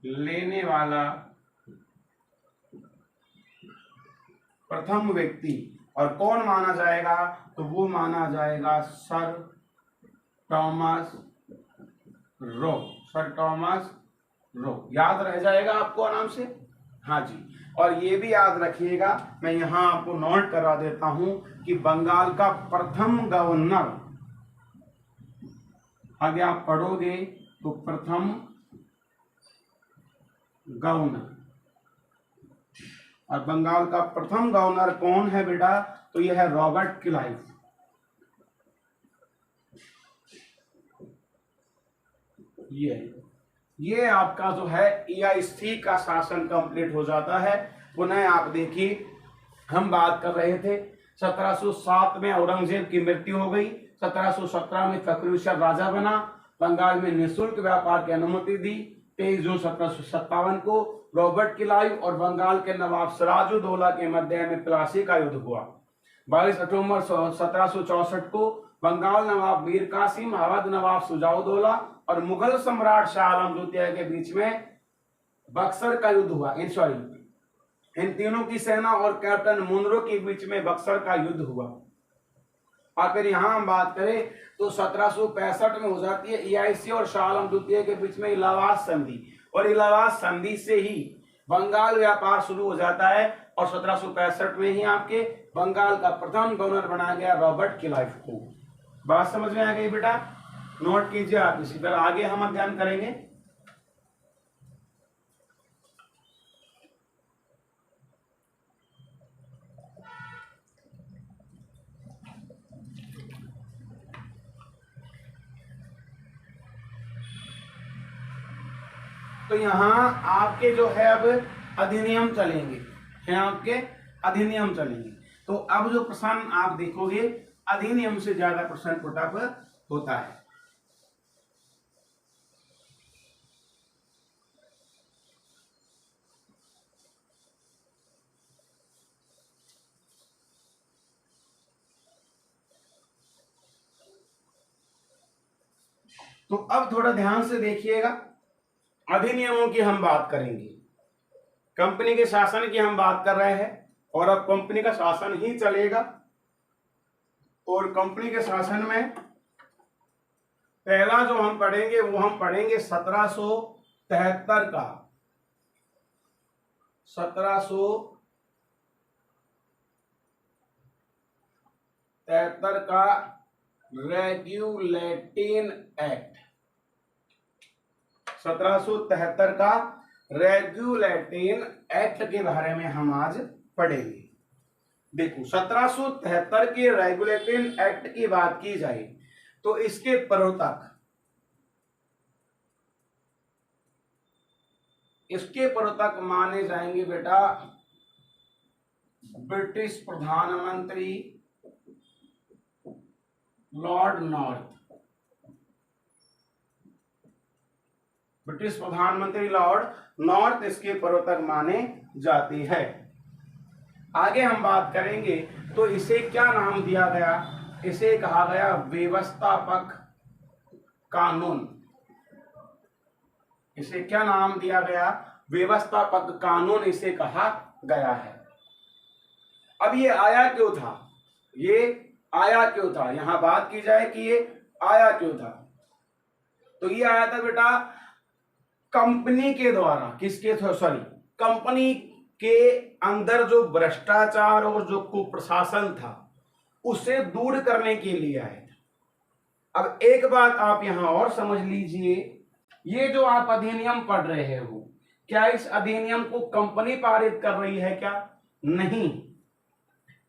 [SPEAKER 1] लेने वाला प्रथम व्यक्ति, और कौन माना जाएगा? तो वो माना जाएगा sir Thomas Roe. Sir Thomas Roe याद रह जाएगा आपको आराम से। हाँ जी, और ये भी याद रखिएगा, मैं यहां आपको नोट करा देता हूं कि बंगाल का प्रथम गवर्नर, आगे आप पढ़ोगे तो प्रथम गवर्नर, और बंगाल का प्रथम गवर्नर कौन है बेटा? तो यह है रॉबर्ट क्लाइव। ये आपका जो है EIC का शासन कंप्लीट हो जाता है। पुनः आप देखिए, हम बात कर रहे थे 1707 में औरंगजेब की मृत्यु हो गई, 1717 में फकरुद्दीन राजा बना, बंगाल में निःशुल्क व्यापार की अनुमति दी। 23 जून 1757 को रॉबर्ट क्लाइव और बंगाल के नवाब सिराजुद्दौला के मध्य में प्लासी का युद्ध हुआ। 22 अक्टूबर 1764 को बंगाल नवाब मीर कासिम, अवध नवाब शुजाउद्दौला और मुगल सम्राट शाह आलम द्वितीय के बीच में बक्सर का युद्ध हुआ। इन तीनों की सेना और कैप्टन मुनरो के बीच में बक्सर का युद्ध हुआ। और फिर यहां हम बात करें तो 1765 में हो जाती है EIC और शाह आलम द्वितीय के बीच में इलाहाबाद संधि, और इलाहाबाद संधि से ही बंगाल व्यापार शुरू हो जाता है, और 1765 में ही आपके बंगाल का प्रथम गवर्नर बनाया गया रॉबर्ट क्लाइव को। बात समझ में आ गई बेटा? नोट कीजिए आप इसी तरह। आगे हम अध्ययन करेंगे। तो यहां आपके जो है अब अधिनियम चलेंगे, हैं आपके अधिनियम चलेंगे। तो अब जो प्रश्न आप देखोगे, अधिनियम से ज्यादा प्रश्न पुटअप होता है। तो अब थोड़ा ध्यान से देखिएगा, अधिनियमों की हम बात करेंगे, कंपनी के शासन की हम बात कर रहे हैं, और अब कंपनी का शासन ही चलेगा। और कंपनी के शासन में पहला जो हम पढ़ेंगे वो हम पढ़ेंगे 1773 का, 1773 का रेगुलेटिंग एक्ट। 1773 का रेगुलेटिंग एक्ट के बारे में हम आज पढ़ेंगे। देखो, 1773 के रेगुलेटिंग एक्ट की बात की जाए तो इसके प्रवर्तक माने जाएंगे बेटा ब्रिटिश प्रधानमंत्री लॉर्ड नॉर्थ, ब्रिटिश प्रधानमंत्री लॉर्ड नॉर्थ इसके प्रवर्तक माने जाते हैं। आगे हम बात करेंगे तो इसे क्या नाम दिया गया, इसे कहा गया व्यवस्थापक कानून। इसे क्या नाम दिया गया, व्यवस्थापक कानून इसे कहा गया है। अब ये आया क्यों था, ये आया क्यों था, यहां बात की जाए कि ये आया क्यों था। तो ये आया था बेटा कंपनी के द्वारा, किसके सॉरी कंपनी के अंदर जो भ्रष्टाचार और जो कुप्रशासन था उसे दूर करने के लिए आया था। अब एक बात आप यहां और समझ लीजिए, ये जो आप अधिनियम पढ़ रहे हो, क्या इस अधिनियम को कंपनी पारित कर रही है क्या? नहीं,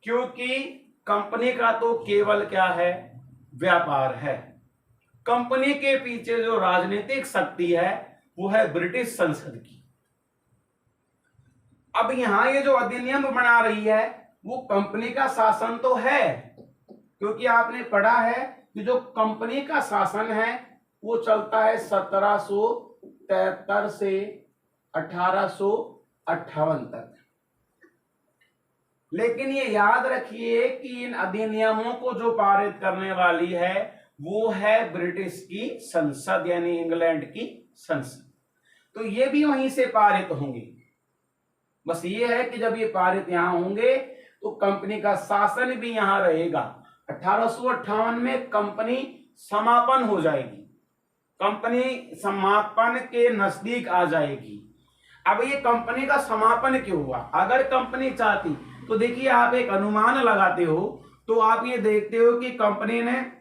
[SPEAKER 1] क्योंकि कंपनी का तो केवल क्या है, व्यापार है। कंपनी के पीछे जो राजनीतिक शक्ति है वो है ब्रिटिश संसद की। अब यहां ये जो अधिनियम बना रही है वो कंपनी का शासन तो है, क्योंकि आपने पढ़ा है कि जो कंपनी का शासन है वो चलता है 1773 से 1858 तक। लेकिन ये याद रखिए कि इन अधिनियमों को जो पारित करने वाली है वो है ब्रिटिश की संसद, यानी इंग्लैंड की संसद। तो ये भी वहीं से पारित होंगे। बस ये है कि जब ये पारित यहां होंगे तो कंपनी का शासन भी यहां रहेगा। 1858 में कंपनी समापन हो जाएगी, कंपनी समापन के नजदीक आ जाएगी। अब ये कंपनी का समापन क्यों हुआ? अगर कंपनी चाहती तो देखिए, आप एक अनुमान लगाते हो तो आप ये देखते हो कि कंपनी ने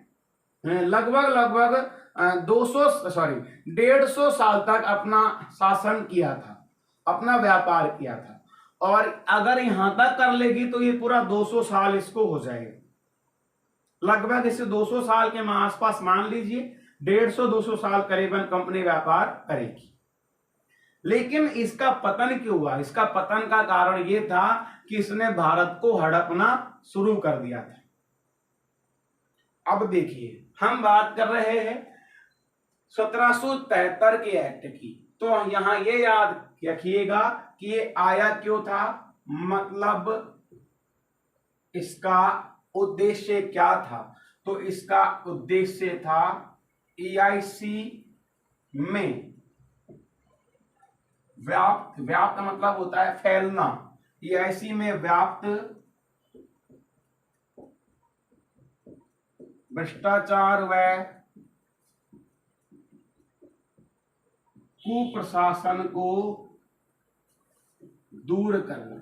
[SPEAKER 1] लगभग 150 साल तक अपना शासन किया था, अपना व्यापार किया था। और अगर यहां तक कर लेगी तो ये पूरा 200 साल इसको हो जाएगा। लगभग इसे 200 साल के आसपास मान लीजिए, 150-200 साल करीबन कंपनी व्यापार करेगी। लेकिन इसका पतन क्यों हुआ? इसका पतन का कारण यह था कि इसने भारत को हड़पना शुरू कर दिया था। अब देखिए, हम बात कर रहे हैं 1773 के एक्ट की, तो यहां ये याद रखिएगा कि ये आया क्यों था, मतलब इसका उद्देश्य क्या था। तो इसका उद्देश्य था EIC में व्याप्त, व्याप्त मतलब होता है फैलना, EIC में व्याप्त भ्रष्टाचार व कुप्रशासन को दूर करना।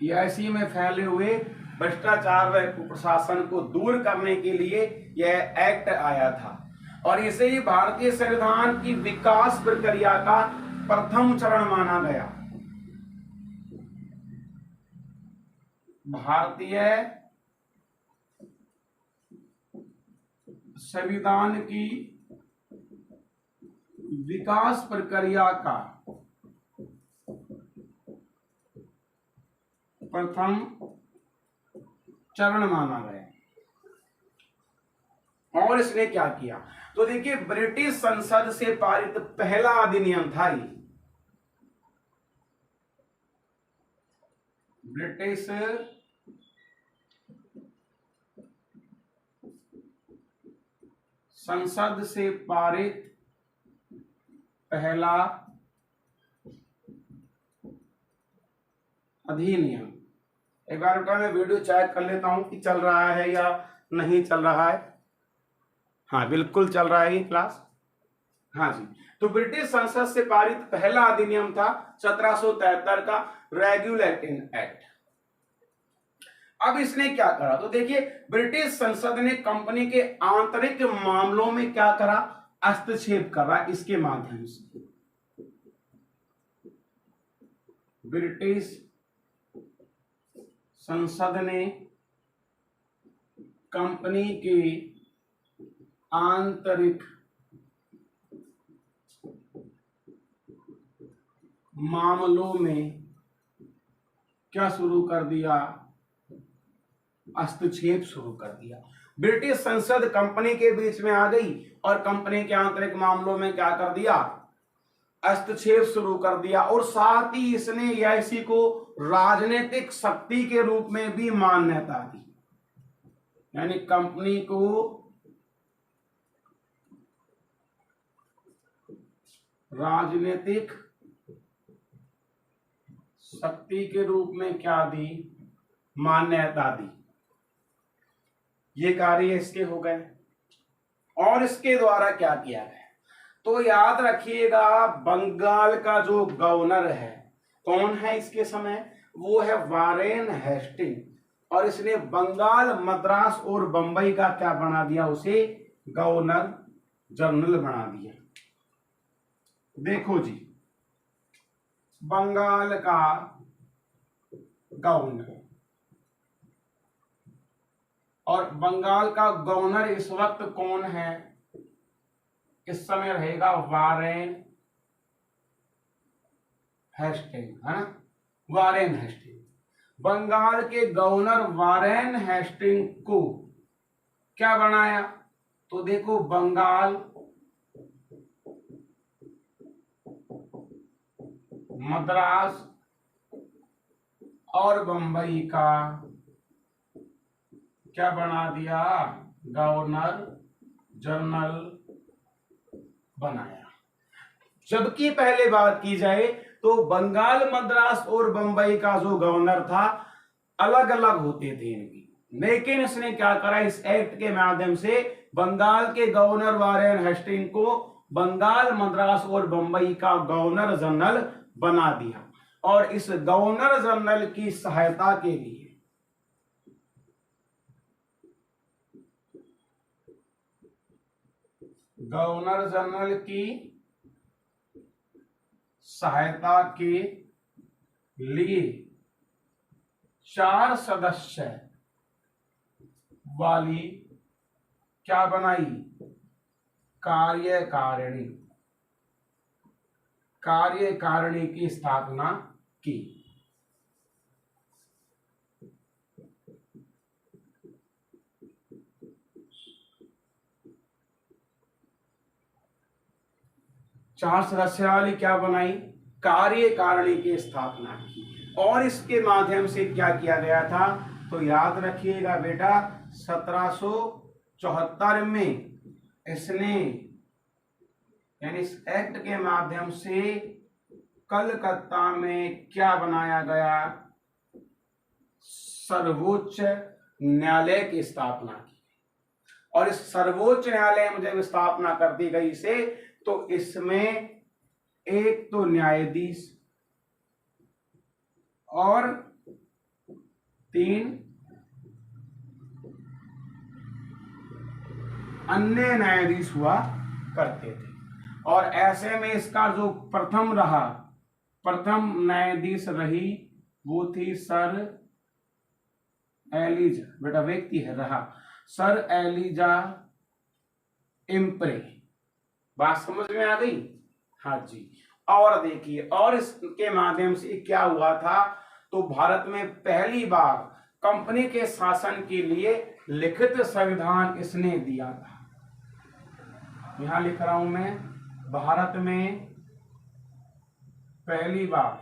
[SPEAKER 1] EIC में फैले हुए भ्रष्टाचार व कुप्रशासन को दूर करने के लिए यह एक्ट आया था, और इसे ही भारतीय संविधान की विकास प्रक्रिया का प्रथम चरण माना गया। भारतीय संविधान की विकास प्रक्रिया का प्रथम चरण माना गया। और इसने क्या किया, तो देखिए, ब्रिटिश संसद से पारित पहला अधिनियम था ये। ब्रिटिश संसद से पारित पहला अधिनियम। एक बार बेटा मैं वीडियो चेक कर लेता हूं कि चल रहा है या नहीं चल रहा है। हाँ, बिल्कुल चल रहा है ये क्लास। हाँ जी, तो ब्रिटिश संसद से पारित पहला अधिनियम था 1773 का रेगुलेटिंग एक्ट। अब इसने क्या करा, तो देखिए, ब्रिटिश संसद ने कंपनी के आंतरिक मामलों में क्या करा, हस्तक्षेप करा। इसके माध्यम से ब्रिटिश संसद ने कंपनी के आंतरिक मामलों में क्या शुरू कर दिया, हस्तक्षेप शुरू कर दिया। ब्रिटिश संसद कंपनी के बीच में आ गई और कंपनी के आंतरिक मामलों में क्या कर दिया, हस्तक्षेप शुरू कर दिया। और साथ ही इसने एआईसी को राजनीतिक शक्ति के रूप में भी मान्यता दी, यानी कंपनी को राजनीतिक शक्ति के रूप में क्या दी, मान्यता दी। ये कार्य इसके हो गए। और इसके द्वारा क्या किया गया, तो याद रखिएगा बंगाल का जो गवर्नर है, कौन है इसके समय, वो है वारेन हेस्टिंग। और इसने बंगाल, मद्रास और बंबई का क्या बना दिया, उसे गवर्नर जनरल बना दिया। देखो जी, बंगाल का गवर्नर, और बंगाल का गवर्नर इस वक्त कौन है, इस समय रहेगा वारेन हेस्टिंग, है ना, वारेन हेस्टिंग। बंगाल के गवर्नर वारेन हेस्टिंग को क्या बनाया, तो देखो बंगाल, मद्रास और बंबई का क्या बना दिया, गवर्नर जनरल बनाया। जबकि पहले बात की जाए तो बंगाल, मद्रास और बंबई का जो गवर्नर था अलग अलग होते थे इनकी, लेकिन इसने क्या करा, इस एक्ट के माध्यम से बंगाल के गवर्नर वारेन हेस्टिंग को बंगाल, मद्रास और बंबई का गवर्नर जनरल बना दिया। और इस गवर्नर जनरल की सहायता के लिए गवर्नर जनरल की सहायता के लिए 4 सदस्य वाली क्या बनाई, कार्यकारिणी, कार्यकारिणी की स्थापना की। चार सदस्य वाली क्या बनाई, कार्यकारिणी की स्थापना की। और इसके माध्यम से क्या किया गया था, तो याद रखिएगा बेटा 1774 में इसने, यानी इस एक्ट के माध्यम से कलकत्ता में क्या बनाया गया, सर्वोच्च न्यायालय की स्थापना की। और इस सर्वोच्च न्यायालय में जब स्थापना कर दी गई इसे, तो इसमें एक तो न्यायाधीश और 3 अन्य न्यायाधीश हुआ करते थे। और ऐसे में इसका जो प्रथम न्यायाधीश रही वो थी सर एलिजा, बेटा व्यक्ति है रहा, सर एलिजा इम्प्रे। बात समझ में आ गई, हाँ जी। और देखिए, और इसके माध्यम से क्या हुआ था, तो भारत में पहली बार कंपनी के शासन के लिए लिखित संविधान इसने दिया था। यहां लिख रहा हूं मैं, भारत में पहली बार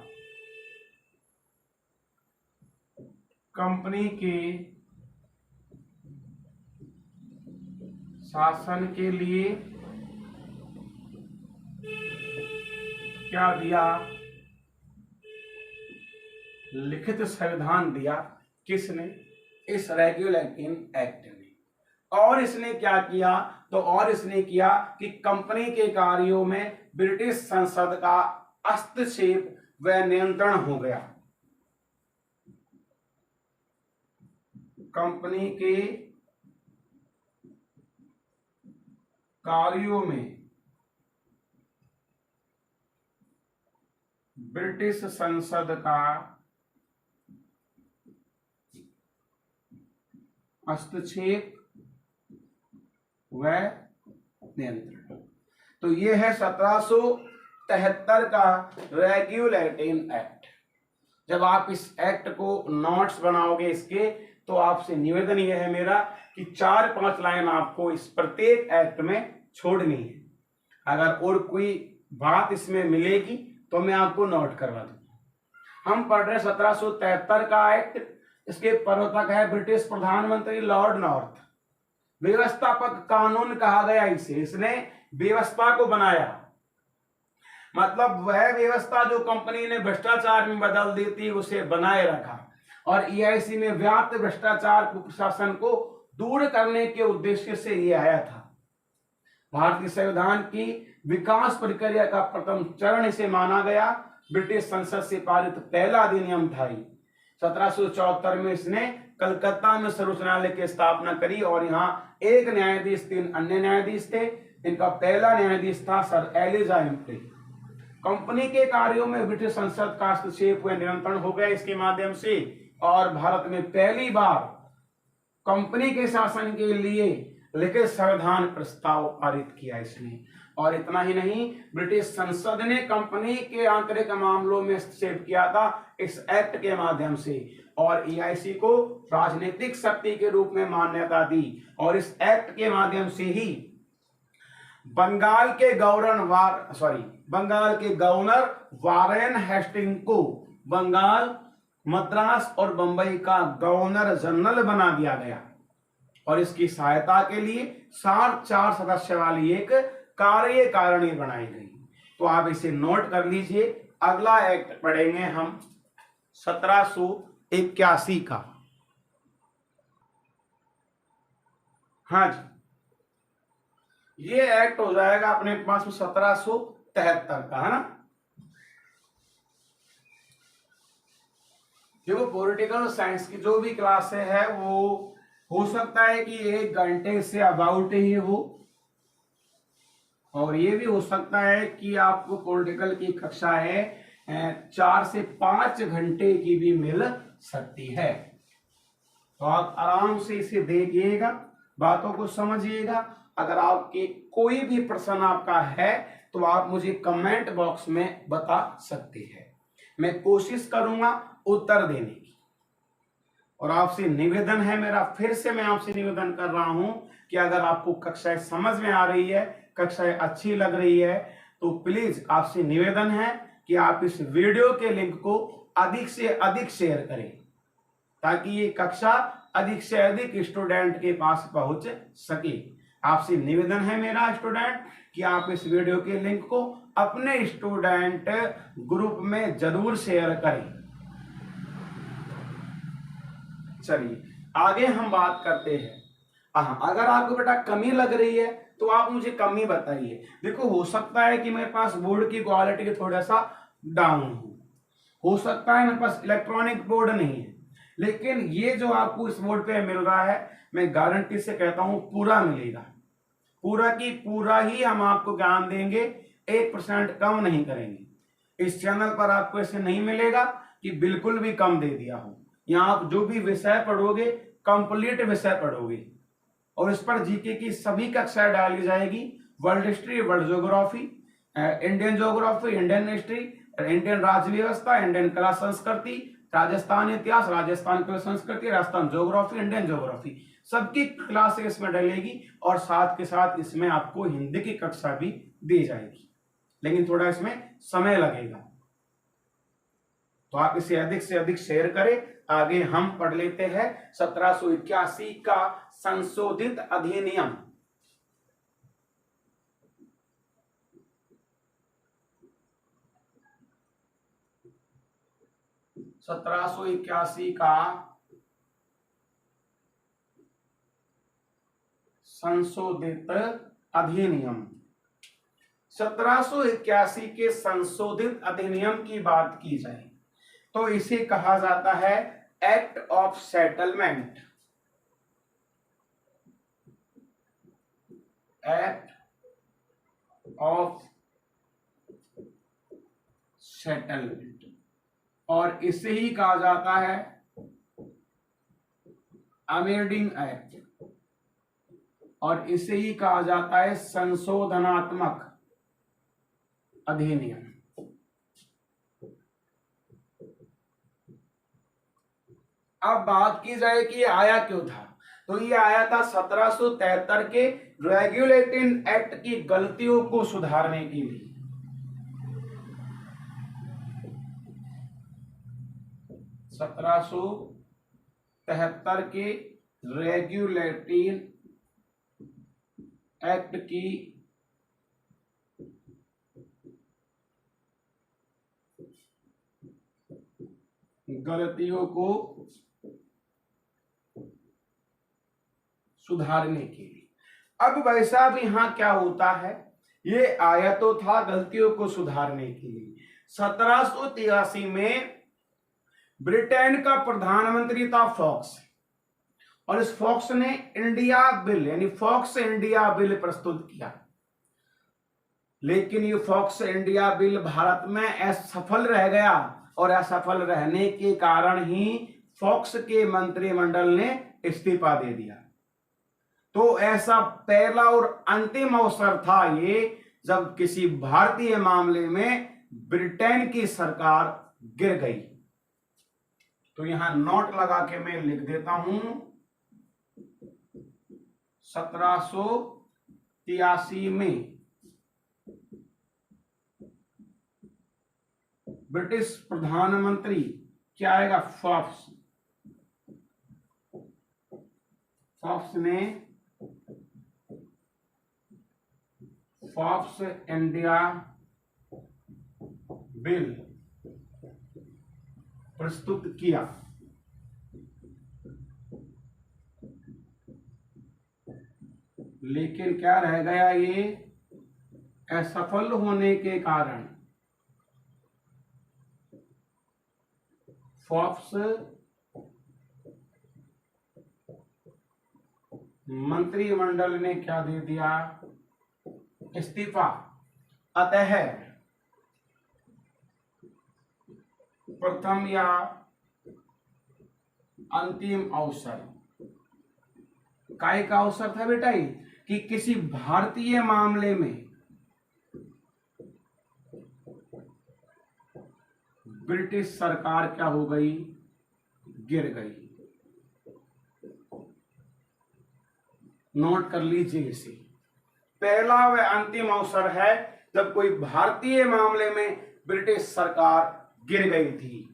[SPEAKER 1] कंपनी के शासन के लिए क्या दिया, लिखित संविधान दिया। किसने, इस रेगुलेटिंग एक्ट ने। और इसने क्या किया, तो और इसने किया कि कंपनी के कार्यों में ब्रिटिश संसद का हस्तक्षेप व नियंत्रण हो गया। कंपनी के कार्यों में ब्रिटिश संसद का हस्तक्षेप व नियंत्रण। तो ये है 1773 का रेगुलेटिंग एक्ट। जब आप इस एक्ट को नोट्स बनाओगे इसके, तो आपसे निवेदन यह है मेरा कि 4-5 लाइन आपको इस प्रत्येक एक्ट में छोड़नी है। अगर और कोई बात इसमें मिलेगी तो मैं आपको नोट करवा दूंगा। हम पढ़ रहे 1773 का एक्ट। इसके प्रवर्तक है ब्रिटिश प्रधानमंत्री लॉर्ड नॉर्थ। व्यवस्थापक कानून कहा गया इसे, इसने व्यवस्था को बनाया, मतलब वह व्यवस्था जो कंपनी ने भ्रष्टाचार में बदल दी थी उसे बनाए रखा, और ईआईसी में व्याप्त भ्रष्टाचार कुशासन को दूर करने के उद्देश्य से ये आया था। भारतीय संविधान की विकास प्रक्रिया का प्रथम चरण इसे माना गया। ब्रिटिश संसद से पारित पहला अधिनियम था। 1774 में इसने कलकत्ता में सर्वोच्च न्यायालय की स्थापना करी, और यहाँ एक न्यायाधीश 3 अन्य न्यायाधीश थे। इनका पहला न्यायाधीश था सर एलिजा एम्प्टी। कंपनी के कार्यों में ब्रिटिश संसद का हस्तक्षेप व नियंत्रण हो गया इसके माध्यम से, और भारत में पहली बार कंपनी के शासन के लिए लिखित संविधान प्रस्ताव पारित किया इसने। और इतना ही नहीं, ब्रिटिश संसद ने कंपनी के आंतरिक मामलों में हस्तक्षेप किया था इस एक्ट के माध्यम से, और ईआईसी को राजनीतिक शक्ति के रूप में मान्यता दी। और इस एक्ट के माध्यम से ही बंगाल के गवर्नर वारेन हेस्टिंग को बंगाल, मद्रास और बंबई का गवर्नर जनरल बना दिया गया, और इसकी सहायता के लिए 4 सदस्य वाली एक कार्यकारिणी बनाई गई। तो आप इसे नोट कर लीजिए। अगला एक्ट पढ़ेंगे हम 1781 का। हाँ जी, ये एक्ट हो जाएगा अपने पास 1773 का, है ना। जो पॉलिटिकल साइंस की जो भी क्लास है वो हो सकता है कि 1 घंटे से अबाउट ही हो, और ये भी हो सकता है कि आपको पॉलिटिकल की कक्षाएं 4 से 5 घंटे की भी मिल सकती है। तो आप आराम से इसे देखिएगा, बातों को समझिएगा। अगर आपके कोई भी प्रश्न आपका है तो आप मुझे कमेंट बॉक्स में बता सकते हैं, मैं कोशिश करूंगा उत्तर देने की। और आपसे निवेदन है मेरा, फिर से मैं आपसे निवेदन कर रहा हूं कि अगर आपको कक्षाएं समझ में आ रही है, कक्षाएं अच्छी लग रही है, तो प्लीज आपसे निवेदन है कि आप इस वीडियो के लिंक को अधिक से अधिक शेयर करें, ताकि ये कक्षा अधिक से अधिक स्टूडेंट के पास पहुंच सके। आपसे निवेदन है मेरा स्टूडेंट कि आप इस वीडियो के लिंक को अपने स्टूडेंट ग्रुप में जरूर शेयर करें। चलिए आगे हम बात करते हैं। अगर आपको बेटा कमी लग रही है तो आप मुझे कमी बताइए। देखो, हो सकता है कि मेरे पास बोर्ड की क्वालिटी थोड़ा सा डाउन हो सकता है मेरे पास इलेक्ट्रॉनिक बोर्ड नहीं है, लेकिन ये जो आपको इस बोर्ड पे मिल रहा है, मैं गारंटी से कहता हूं पूरा मिलेगा। पूरा की पूरा ही हम आपको ज्ञान देंगे, 1% कम नहीं करेंगे। इस चैनल पर आपको ऐसे नहीं मिलेगा कि बिल्कुल भी कम दे दिया हो। यहाँ आप जो भी विषय पढ़ोगे कंप्लीट विषय पढ़ोगे, और इस पर जीके की सभी कक्षाएं डाली जाएगी। World history, world geography, Indian geography, Indian history, Indian राज्य व्यवस्था, इंडियन कला संस्कृति, राजस्थान इतिहास, राजस्थान कला संस्कृति, राजस्थान ज्योग्राफी, इंडियन ज्योग्राफी, सबकी क्लासेस इसमें डलेगी। और साथ के साथ इसमें आपको हिंदी की कक्षा भी दी जाएगी, लेकिन थोड़ा इसमें समय लगेगा। तो आप इसे अधिक से अधिक शेयर करें। आगे हम पढ़ लेते हैं 1781 का संशोधित अधिनियम। का संशोधित अधिनियम। 1781 के संशोधित अधिनियम की बात की जाए तो इसे कहा जाता है act of settlement. Act of settlement, और इसे ही कहा जाता है अमेंडिंग एक्ट, और इसे ही कहा जाता है संशोधनात्मक अधिनियम। अब बात की जाए कि ये आया क्यों था, तो ये आया था 1773 के रेगुलेटिंग एक्ट की गलतियों को सुधारने के लिए। 1773 के रेगुलेटिंग एक्ट की गलतियों को सुधारने के लिए। अब वैसा भी यहां क्या होता है, ये आया तो था गलतियों को सुधारने के लिए। 1783 में ब्रिटेन का प्रधानमंत्री था फॉक्स, और इस फॉक्स ने इंडिया बिल यानी फॉक्स इंडिया बिल प्रस्तुत किया। लेकिन ये फॉक्स इंडिया बिल भारत में असफल रह गया, और असफल रहने के कारण ही फॉक्स के मंत्रिमंडल ने इस्तीफा दे दिया। तो ऐसा पहला और अंतिम अवसर था ये, जब किसी भारतीय मामले में ब्रिटेन की सरकार गिर गई। तो यहां नोट लगा के मैं लिख देता हूं 1783 में ब्रिटिश प्रधानमंत्री क्या आएगा, फॉक्स। फॉक्स ने फॉक्स इंडिया बिल प्रस्तुत किया। लेकिन क्या रह गया, ये असफल होने के कारण फॉक्स मंत्रिमंडल ने क्या दे दिया, इस्तीफा। अतः प्रथम या अंतिम अवसर काय का अवसर था बेटा ये, कि किसी भारतीय मामले में ब्रिटिश सरकार क्या हो गई, गिर गई। नोट कर लीजिए इसे। पहला व अंतिम अवसर है जब कोई भारतीय मामले में ब्रिटिश सरकार गिर गई थी।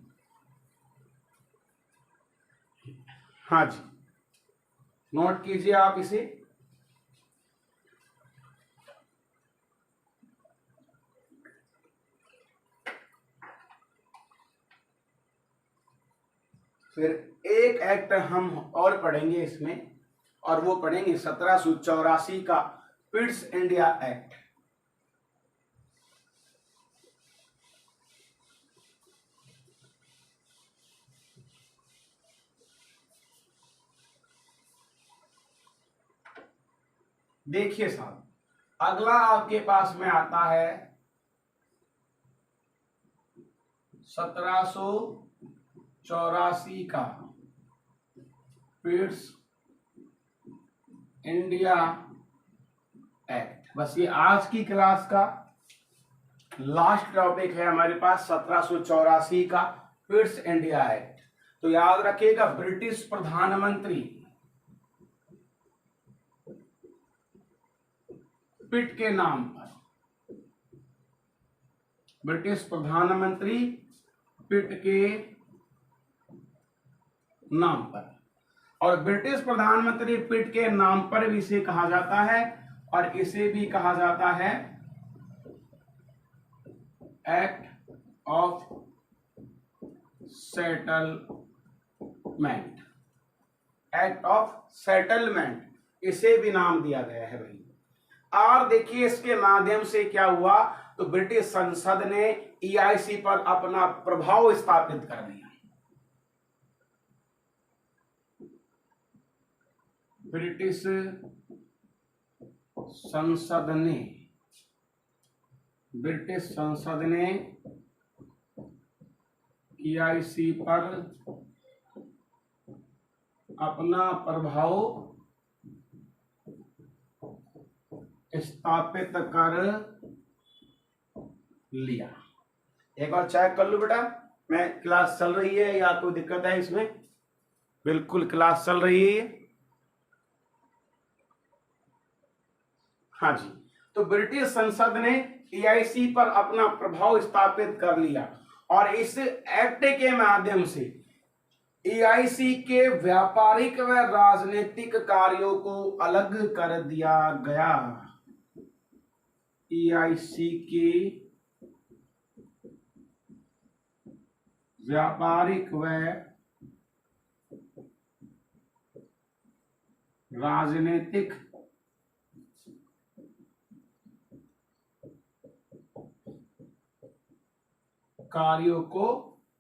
[SPEAKER 1] हाँ जी, नोट कीजिए आप इसे। फिर एक एक्ट हम और पढ़ेंगे इसमें, और वो पढ़ेंगे 1784 का पिट्स इंडिया एक्ट। देखिए साहब, अगला आपके पास में आता है 1784 का पिट्स इंडिया एक्ट। बस ये आज की क्लास का लास्ट टॉपिक है हमारे पास, 1784 का पिट्स इंडिया एक्ट। तो याद रखिएगा, ब्रिटिश प्रधानमंत्री पिट के नाम पर, ब्रिटिश प्रधानमंत्री पिट के नाम पर, और ब्रिटिश प्रधानमंत्री पिट के नाम पर भी इसे कहा जाता है, और इसे भी कहा जाता है act of settlement. Act of settlement इसे भी नाम दिया गया है भाई। और देखिए इसके माध्यम से क्या हुआ, तो ब्रिटिश संसद ने EIC पर अपना प्रभाव स्थापित कर दिया। ब्रिटिश संसद ने EIC पर अपना प्रभाव स्थापित कर लिया। एक बार चेक कर लो बेटा, मैं क्लास चल रही है या कोई दिक्कत है इसमें। बिल्कुल क्लास चल रही है। हाँ जी, तो ब्रिटिश संसद ने एआईसी पर अपना प्रभाव स्थापित कर लिया और इस एक्ट के माध्यम से एआईसी के व्यापारिक व राजनीतिक कार्यों को अलग कर दिया गया। एआईसी के व्यापारिक व राजनीतिक कार्यों को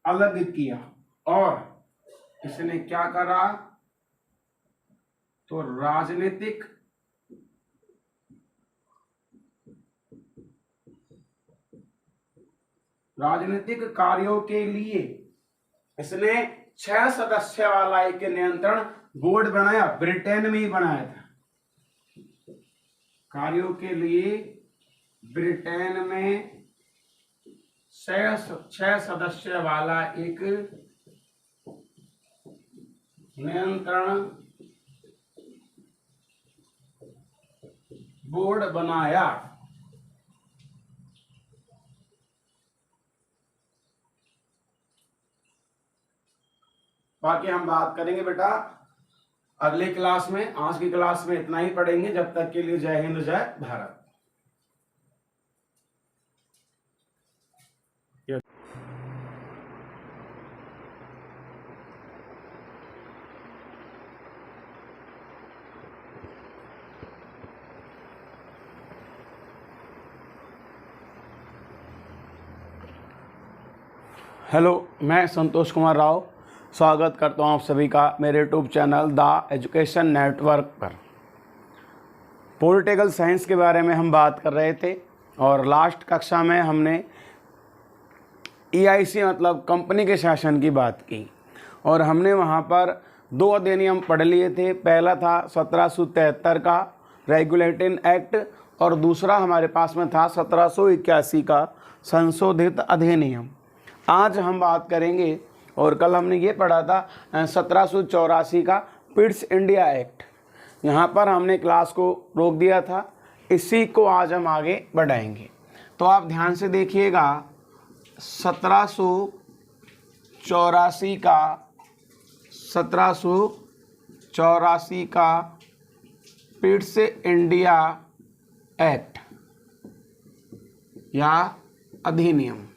[SPEAKER 1] अलग किया और इसने क्या करा, तो राजनीतिक कार्यों के लिए इसने 6 सदस्य वाला एक नियंत्रण बोर्ड बनाया, ब्रिटेन में ही बनाया था। कार्यों के लिए ब्रिटेन में 6 सदस्य वाला एक नियंत्रण बोर्ड बनाया। बाकी हम बात करेंगे बेटा अगले क्लास में। आज की क्लास में इतना ही पढ़ेंगे। जब तक के लिए जय हिंद, जय भारत। हेलो, मैं संतोष कुमार राव स्वागत करता हूं आप सभी का मेरे YouTube channel the education network पर। पॉलिटिकल साइंस के बारे में हम बात कर रहे थे और लास्ट कक्षा में हमने ईआईसी मतलब कंपनी के शासन की बात की और हमने वहां पर 2 अधिनियम पढ़ लिए थे। पहला था 1773 का रेगुलेटिंग एक्ट और दूसरा हमारे पास में था 1781 का संशोधित अधिनियम। आज हम बात करेंगे और कल हमने ये पढ़ा था 1784 का पिट्स इंडिया एक्ट। यहाँ पर हमने क्लास को रोक दिया था, इसी को आज हम आगे बढ़ाएंगे। तो आप ध्यान से देखिएगा 1784 का पिट्स इंडिया एक्ट या अधिनियम।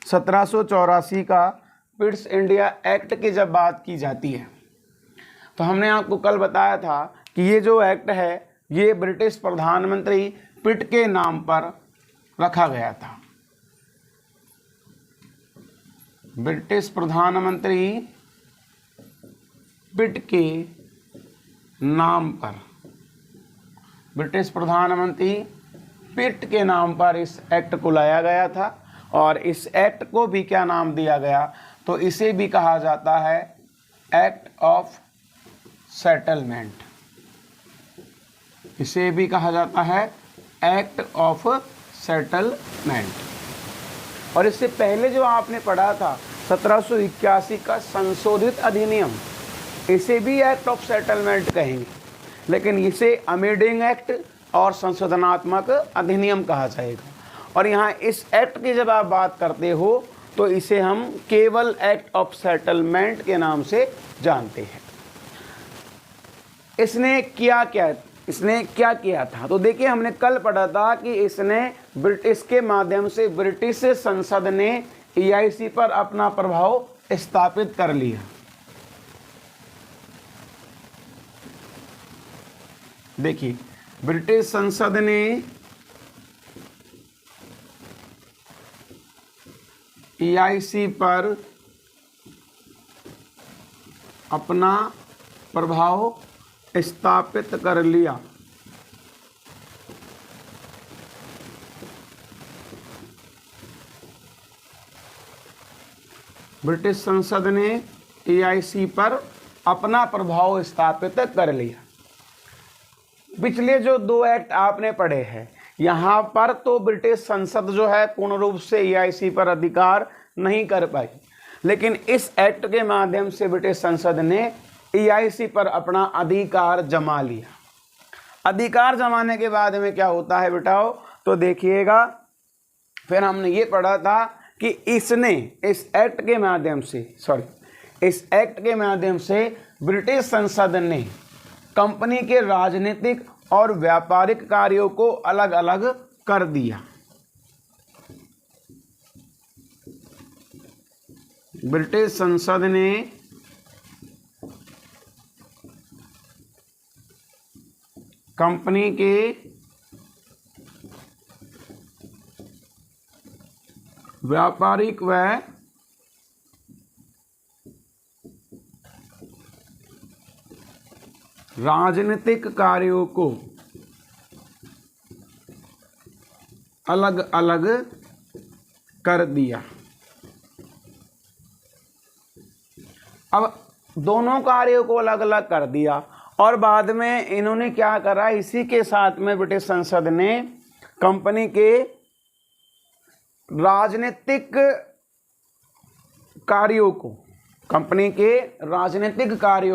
[SPEAKER 1] 1784 का पिट्स इंडिया एक्ट की जब बात की जाती है तो हमने आपको कल बताया था कि ये जो एक्ट है ये ब्रिटिश प्रधानमंत्री पिट के नाम पर रखा गया था। ब्रिटिश प्रधानमंत्री पिट के नाम पर, ब्रिटिश प्रधानमंत्री पिट के नाम पर इस एक्ट को लाया गया था और इस एक्ट को भी क्या नाम दिया गया, तो इसे भी कहा जाता है एक्ट ऑफ सेटलमेंट। इसे भी कहा जाता है एक्ट ऑफ सेटलमेंट। और इससे पहले जो आपने पढ़ा था 1781 का संशोधित अधिनियम, इसे भी एक्ट ऑफ सेटलमेंट कहेंगे, लेकिन इसे अमेंडिंग एक्ट और संशोधनात्मक अधिनियम कहा जाएगा। और यहाँ इस एक्ट की जब आप बात करते हो तो इसे हम केवल एक्ट ऑफ सेटलमेंट के नाम से जानते हैं। इसने क्या किया था, तो देखिए हमने कल पढ़ा था कि इसने ब्रिटिश के माध्यम से ब्रिटिश संसद ने ईआईसी पर अपना प्रभाव स्थापित कर लिया। देखिए ब्रिटिश संसद ने ईआईसी पर अपना प्रभाव स्थापित कर लिया। ब्रिटिश संसद ने ईआईसी पर अपना प्रभाव स्थापित कर लिया। पिछले जो 2 एक्ट आपने पढ़े हैं यहाँ पर तो ब्रिटिश संसद जो है पूर्ण रूप से ईआईसी पर अधिकार नहीं कर पाई, लेकिन इस एक्ट के माध्यम से ब्रिटिश संसद ने EIC पर अपना अधिकार जमा लिया। अधिकार जमाने के बाद में क्या होता है बेटाओ, तो देखिएगा, फिर हमने ये पढ़ा था कि इसने इस एक्ट के माध्यम से ब्रिटिश संसद ने कंपनी के राजनीतिक और व्यापारिक कार्यों को अलग अलग कर दिया। ब्रिटिश संसद ने कंपनी के व्यापारिक व राजनीतिक कार्यों को अलग अलग कर दिया। अब दोनों कार्यों को अलग अलग कर दिया और बाद में इन्होंने क्या करा, इसी के साथ में ब्रिटिश संसद ने कंपनी के राजनीतिक कार्यों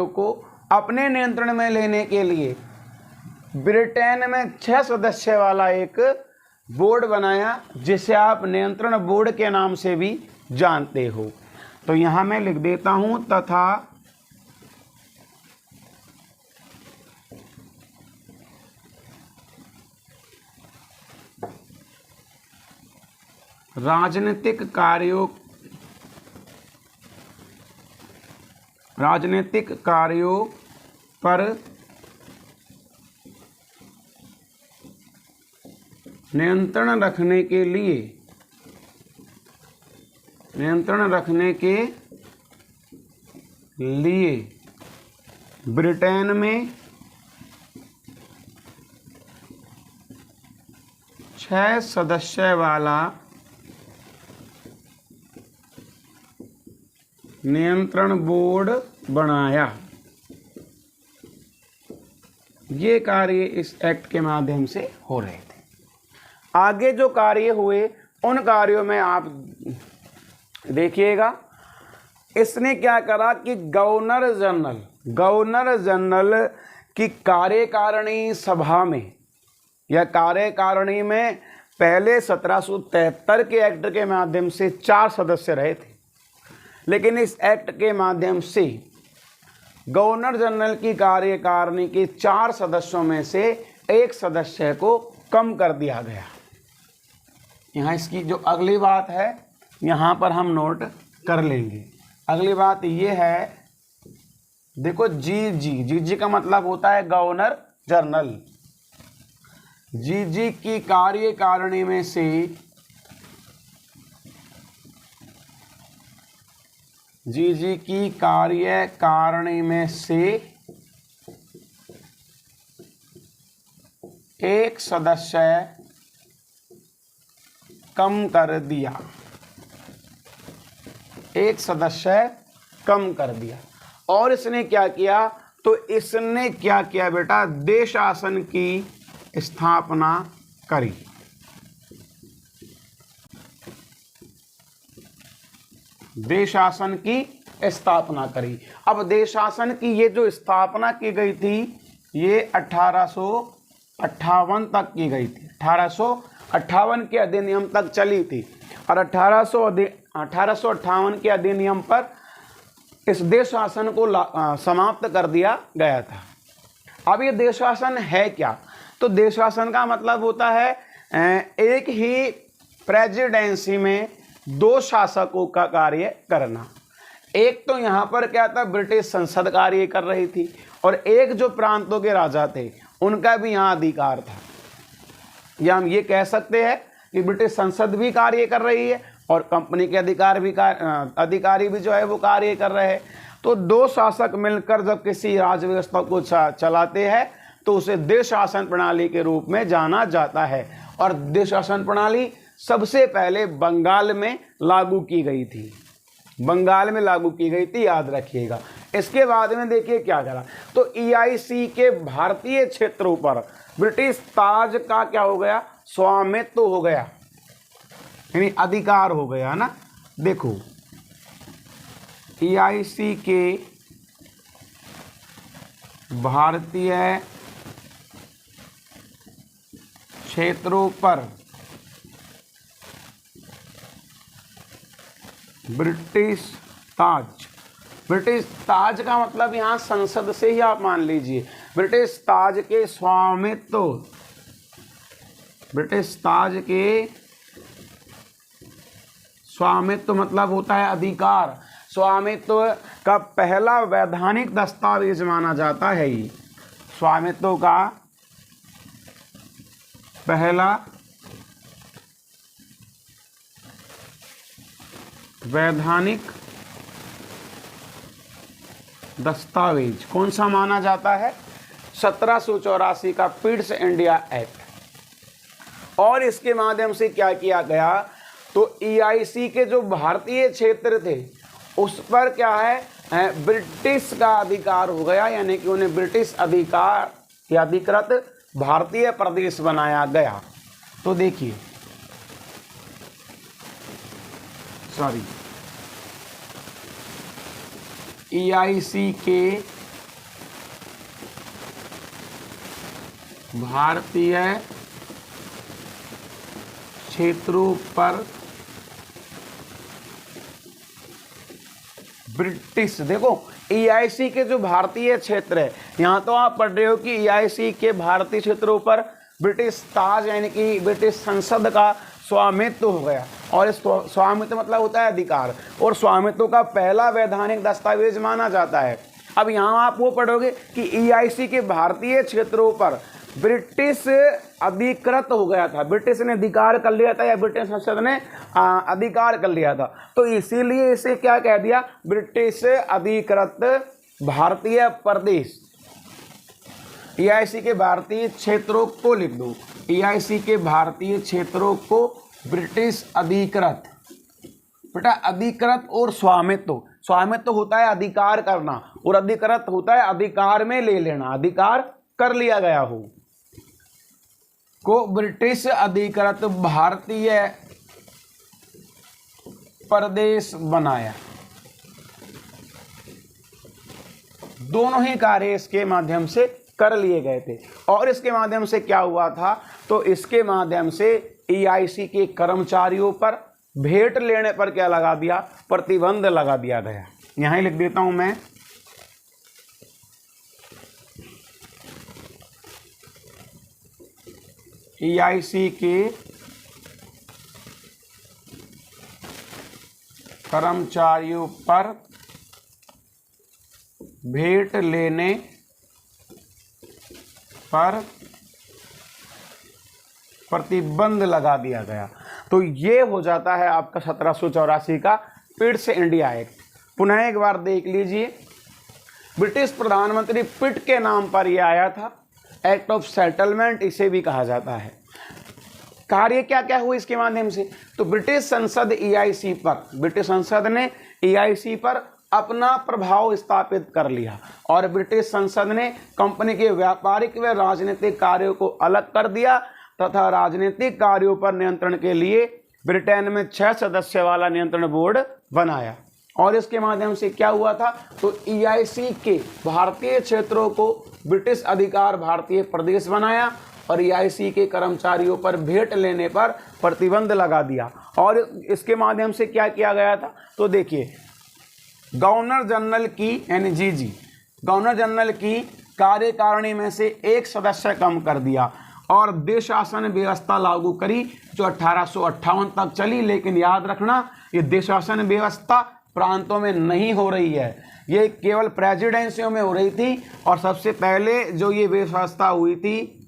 [SPEAKER 1] को अपने नियंत्रण में लेने के लिए ब्रिटेन में 6 सदस्य वाला एक बोर्ड बनाया, जिसे आप नियंत्रण बोर्ड के नाम से भी जानते हो। तो यहां मैं लिख देता हूं, तथा राजनीतिक कार्यों पर नियंत्रण रखने के लिए ब्रिटेन में 6 सदस्य वाला नियंत्रण बोर्ड बनाया। ये कार्य इस एक्ट के माध्यम से हो रहे थे। आगे जो कार्य हुए उन कार्यों में आप देखिएगा, इसने क्या करा कि गवर्नर जनरल की कार्यकारिणी सभा में या कार्यकारिणी में पहले 1773 के एक्ट के माध्यम से 4 सदस्य रहे थे, लेकिन इस एक्ट के माध्यम से गवर्नर जनरल की कार्यकारिणी के 4 सदस्यों में से 1 सदस्य को कम कर दिया गया। यहाँ इसकी जो अगली बात है यहाँ पर हम नोट कर लेंगे। अगली बात ये है, देखो जी का मतलब होता है गवर्नर जनरल। जी की कार्यकारिणी में से एक सदस्य कम कर दिया। और इसने क्या किया, तो इसने क्या किया बेटा, देशासन की स्थापना करी। देशासन की स्थापना करी। अब देशासन की ये जो स्थापना की गई थी ये 1858 तक की गई थी। 1858 के अधिनियम तक चली थी और 1858 के अधिनियम पर इस देश शासन को समाप्त कर दिया गया था। अब ये देश शासन है क्या, तो देश शासन का मतलब होता है एक ही प्रेसिडेंसी में 2 शासकों का कार्य करना। एक तो यहाँ पर क्या था, ब्रिटिश संसद कार्य कर रही थी और एक जो प्रांतों के राजा थे उनका भी यहाँ अधिकार था। या हम ये कह सकते हैं कि ब्रिटिश संसद भी कार्य कर रही है और कंपनी के अधिकारी भी जो है वो कार्य कर रहे हैं। तो 2 शासक मिलकर जब किसी राज्य व्यवस्था को चलाते हैं तो उसे देश शासन प्रणाली के रूप में जाना जाता है। और देश शासन प्रणाली सबसे पहले बंगाल में लागू की गई थी। याद रखिएगा। इसके बाद में देखिए क्या करा, तो EIC के भारतीय क्षेत्रों पर ब्रिटिश ताज का क्या हो गया, स्वामित्व हो गया, यानी अधिकार हो गया ना। देखो EIC के भारतीय क्षेत्रों पर ब्रिटिश ताज का मतलब यहां संसद से ही आप मान लीजिए, ब्रिटिश ताज के स्वामित्व मतलब होता है अधिकार। स्वामित्व का पहला वैधानिक दस्तावेज माना जाता है ये। स्वामित्व का पहला वैधानिक दस्तावेज कौन सा माना जाता है? 1784 का पिट्स इंडिया एक्ट। और इसके माध्यम से क्या किया गया, तो EIC के जो भारतीय क्षेत्र थे उस पर क्या है, ब्रिटिश का अधिकार हो गया, यानी कि उन्हें ब्रिटिश अधिकार या अधिकृत भारतीय प्रदेश बनाया गया। तो देखिए, EIC के भारतीय क्षेत्रों पर ब्रिटिश, देखो EIC के जो भारतीय क्षेत्र है, यहां तो आप पढ़ रहे हो कि EIC के भारतीय क्षेत्रों पर ब्रिटिश ताज यानी कि ब्रिटिश संसद का स्वामित्व हो गया। और इस स्वामित्व मतलब होता है अधिकार, और स्वामित्व का पहला वैधानिक दस्तावेज माना जाता है। अब यहाँ आप वो पढ़ोगे कि EIC के भारतीय क्षेत्रों पर ब्रिटिश अधिकृत हो गया था, ब्रिटिश ने अधिकार कर लिया था या ब्रिटिश संसद ने अधिकार कर लिया था, तो इसीलिए इसे क्या कह दिया, ब्रिटिश अधिकृत भारतीय प्रदेश। EIC के भारतीय क्षेत्रों को लिख दो, EIC के भारतीय क्षेत्रों को ब्रिटिश अधिकृत। बेटा अधिकृत और स्वामित्व होता है अधिकार करना, और अधिकृत होता है अधिकार में ले लेना, अधिकार कर लिया गया हो, को ब्रिटिश अधिकृत भारतीय प्रदेश बनाया। दोनों ही कार्य इसके माध्यम से कर लिए गए थे। और इसके माध्यम से क्या हुआ था, तो इसके माध्यम से EIC के कर्मचारियों पर भेंट लेने पर क्या लगा दिया, प्रतिबंध लगा दिया गया। यहां लिख देता हूं मैं, EIC के कर्मचारियों पर भेंट लेने पर प्रतिबंध लगा दिया गया। तो ये हो जाता है आपका 1784 का पिट्स इंडिया एक्ट। पुनः एक बार देख लीजिए, ब्रिटिश प्रधानमंत्री पिट के नाम पर यह आया था, एक्ट ऑफ सेटलमेंट इसे भी कहा जाता है। कार्य क्या क्या हुआ इसके माध्यम से, तो ब्रिटिश संसद EIC पर, ब्रिटिश संसद ने EIC पर अपना प्रभाव स्थापित कर लिया, और ब्रिटिश संसद ने कंपनी के व्यापारिक व राजनीतिक कार्यों को अलग कर दिया तथा राजनीतिक कार्यों पर नियंत्रण के लिए ब्रिटेन में 6 सदस्य वाला नियंत्रण बोर्ड बनाया। और इसके माध्यम से क्या हुआ था, तो EIC के भारतीय क्षेत्रों को ब्रिटिश अधिकार भारतीय प्रदेश बनाया, और EIC के कर्मचारियों पर भेंट लेने पर प्रतिबंध लगा दिया। और इसके माध्यम से क्या किया गया था, तो देखिए, गवर्नर जनरल की यानी GG, गवर्नर जनरल की कार्यकारिणी में से एक सदस्य कम कर दिया, और देश शासन व्यवस्था लागू करी जो 1858 तक चली। लेकिन याद रखना, ये देश शासन व्यवस्था प्रांतों में नहीं हो रही है, ये केवल प्रेसिडेंसियों में हो रही थी। और सबसे पहले जो ये व्यवस्था हुई थी,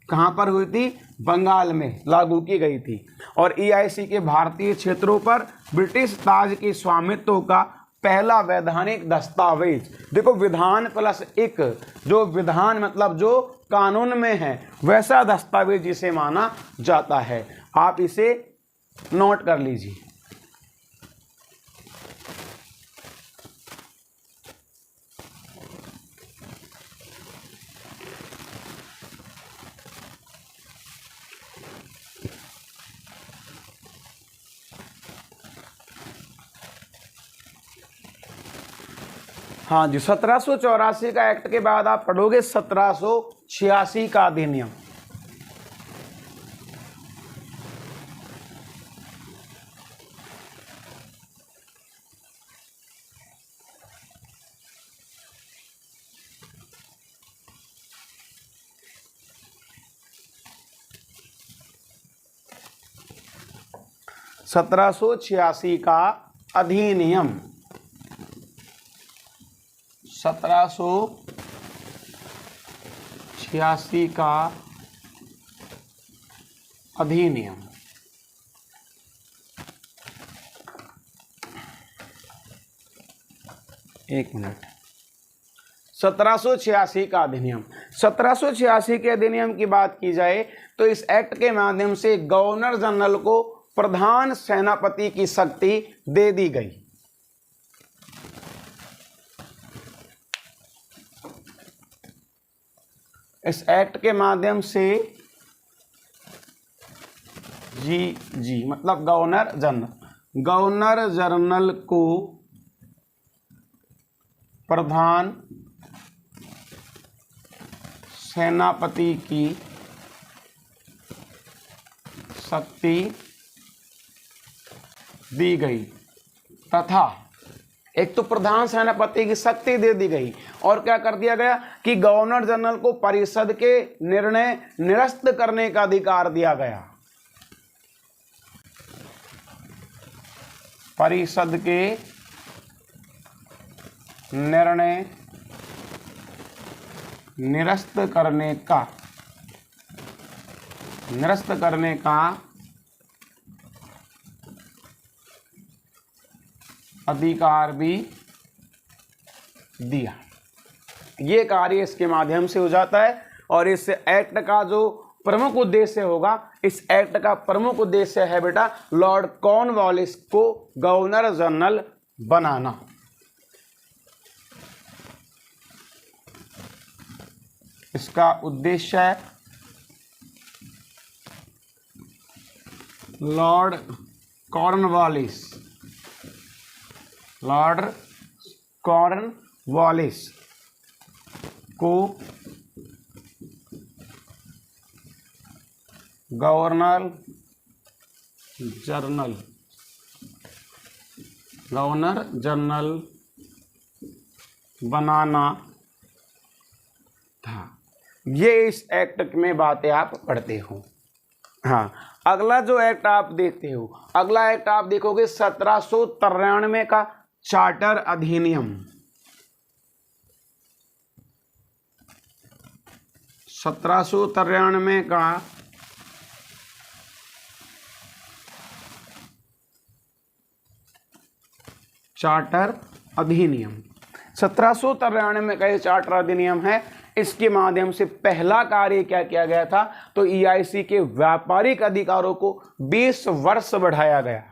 [SPEAKER 1] कहाँ पर हुई थी, बंगाल में लागू की गई थी। और EIC के भारतीय क्षेत्रों पर ब्रिटिश ताज के स्वामित्व का पहला वैधानिक दस्तावेज, देखो विधान प्लस एक, जो विधान मतलब जो कानून में है वैसा दस्तावेज इसे माना जाता है। आप इसे नोट कर लीजिए। हाँ जी, 1784 का एक्ट के बाद आप पढ़ोगे 1786 का अधिनियम। सत्रह सौ छियासी का अधिनियम, 1786 का अधिनियम। एक मिनट, 1786 का अधिनियम। 1786 के अधिनियम की बात की जाए तो इस एक्ट के माध्यम से गवर्नर जनरल को प्रधान सेनापति की शक्ति दे दी गई। इस एक्ट के माध्यम से जी मतलब गवर्नर जनरल को प्रधान सेनापति की शक्ति दी गई तथा एक तो प्रधान सेनापति की शक्ति दे दी गई और क्या कर दिया गया कि गवर्नर जनरल को परिषद के निर्णय निरस्त करने का अधिकार दिया गया। परिषद के निर्णय निरस्त करने का अधिकार भी दिया। ये कार्य इसके माध्यम से हो जाता है और इस एक्ट का जो प्रमुख उद्देश्य होगा, इस एक्ट का प्रमुख उद्देश्य है बेटा लॉर्ड कॉर्नवालिस को गवर्नर जनरल बनाना। इसका उद्देश्य है लॉर्ड कॉर्नवालिस को गवर्नर जनरल बनाना था। ये इस एक्ट में बातें आप पढ़ते हो। हाँ, अगला जो एक्ट आप देखते हो, अगला एक्ट आप देखोगे 1793 का चार्टर अधिनियम। 1793 का चार्टर अधिनियम। 1793 का ये चार्टर अधिनियम है। इसके माध्यम से पहला कार्य क्या किया गया था तो ईआईसी के व्यापारिक अधिकारों को 20 वर्ष बढ़ाया गया।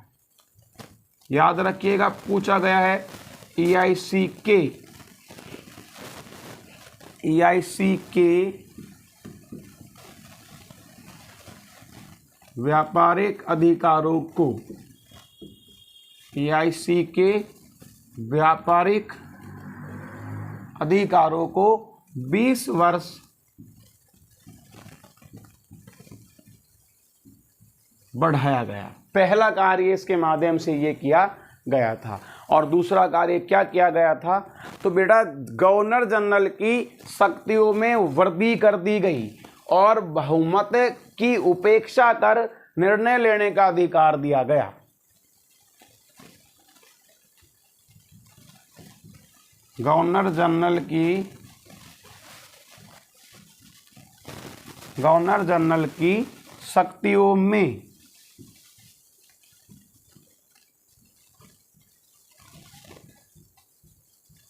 [SPEAKER 1] याद रखिएगा, पूछा गया है ईआईसी के व्यापारिक अधिकारों को, ईआईसी के व्यापारिक अधिकारों को 20 वर्ष बढ़ाया गया। पहला कार्य इसके माध्यम से ये किया गया था। और दूसरा कार्य क्या किया गया था तो बेटा गवर्नर जनरल की शक्तियों में वृद्धि कर दी गई और बहुमत की उपेक्षा कर निर्णय लेने का अधिकार दिया गया। गवर्नर जनरल की शक्तियों में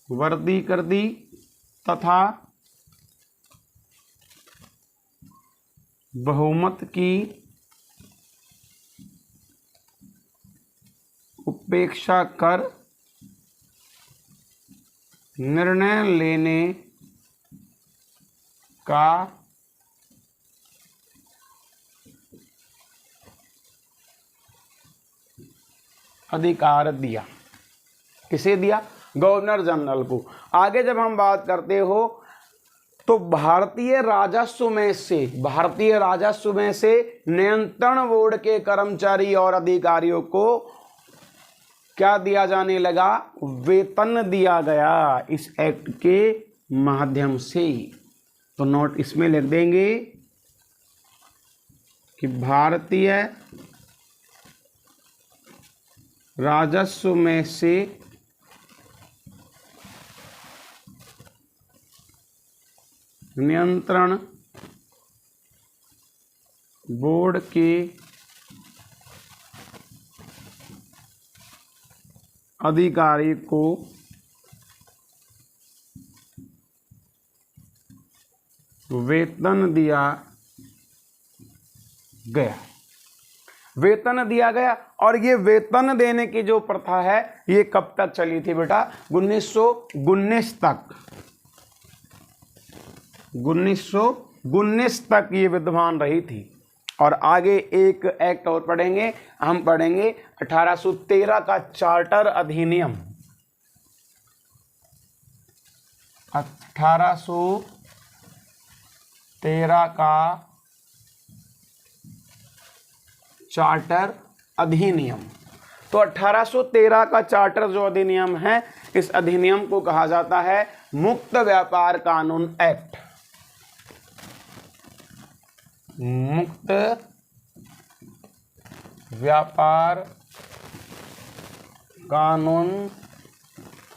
[SPEAKER 1] वृद्धि कर दी तथा बहुमत की उपेक्षा कर निर्णय लेने का अधिकार दिया। किसे दिया? गवर्नर जनरल को। आगे जब हम बात करते हो तो भारतीय राजस्व में से नियंत्रण बोर्ड के कर्मचारी और अधिकारियों को क्या दिया जाने लगा, वेतन दिया गया इस एक्ट के माध्यम से। तो नोट इसमें लिख देंगे कि भारतीय राजस्व में से नियंत्रण बोर्ड के अधिकारी को वेतन दिया गया। और ये वेतन देने की जो प्रथा है ये कब तक चली थी बेटा, 1919 तक ये विद्यमान रही थी। और आगे एक एक्ट और पढ़ेंगे, हम पढ़ेंगे 1813 का चार्टर अधिनियम। 1813 का चार्टर अधिनियम। तो 1813 का चार्टर जो अधिनियम है, इस अधिनियम को कहा जाता है मुक्त व्यापार कानून एक्ट। मुक्त व्यापार कानून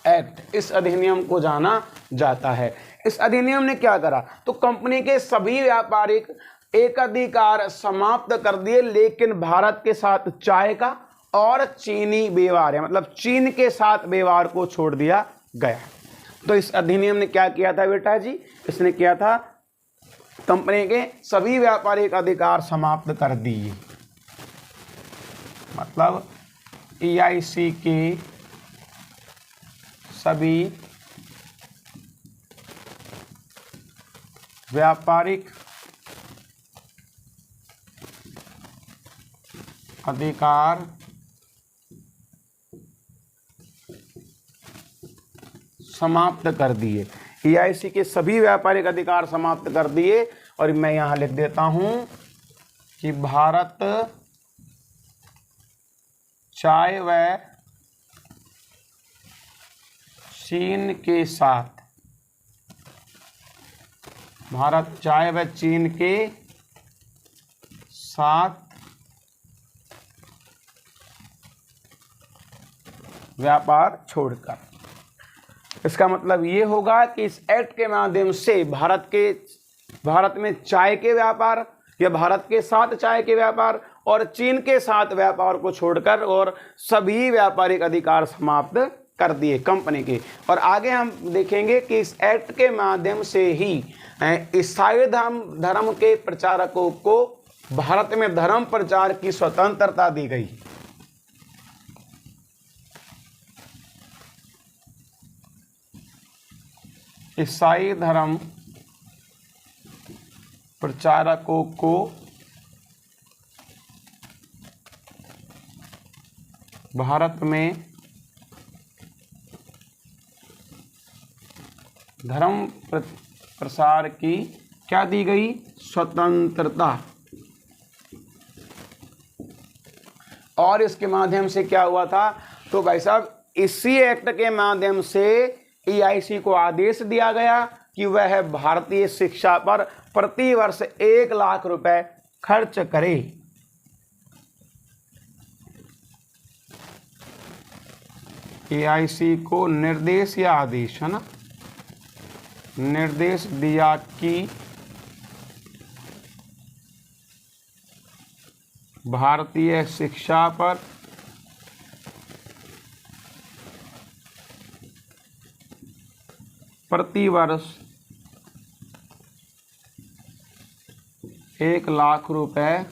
[SPEAKER 1] एक्ट, इस अधिनियम को जाना जाता है। इस अधिनियम ने क्या करा, तो कंपनी के सभी व्यापारिक एकाधिकार समाप्त कर दिए, लेकिन भारत के साथ चाय का और चीनी व्यवहार है, मतलब चीन के साथ व्यवहार को छोड़ दिया गया। तो इस अधिनियम ने क्या किया था बेटा जी, इसने किया था कंपनी के सभी व्यापारिक अधिकार समाप्त कर दिए, मतलब EIC के सभी व्यापारिक अधिकार समाप्त कर दिए। EIC के सभी व्यापारिक अधिकार समाप्त कर दिए। और मैं यहां लिख देता हूं कि भारत चाय व चीन के साथ, भारत चाय व चीन के साथ व्यापार छोड़कर, इसका मतलब ये होगा कि इस एक्ट के माध्यम से भारत में चाय के व्यापार या भारत के साथ चाय के व्यापार और चीन के साथ व्यापार को छोड़कर और सभी व्यापारिक अधिकार समाप्त कर दिए कंपनी के। और आगे हम देखेंगे कि इस एक्ट के माध्यम से ही ईसाई धर्म के प्रचारकों को भारत में धर्म प्रचार की स्वतंत्रता दी गई। ईसाई धर्म प्रचारकों को भारत में धर्म प्रसार की क्या दी गई, स्वतंत्रता। और इसके माध्यम से क्या हुआ था, तो भाई साहब इसी एक्ट के माध्यम से EIC को आदेश दिया गया कि वह भारतीय शिक्षा पर प्रति वर्ष 1 लाख रुपए खर्च करे। EIC को निर्देश या आदेश है ना, निर्देश दिया कि भारतीय शिक्षा पर प्रति वर्ष 1 लाख रुपए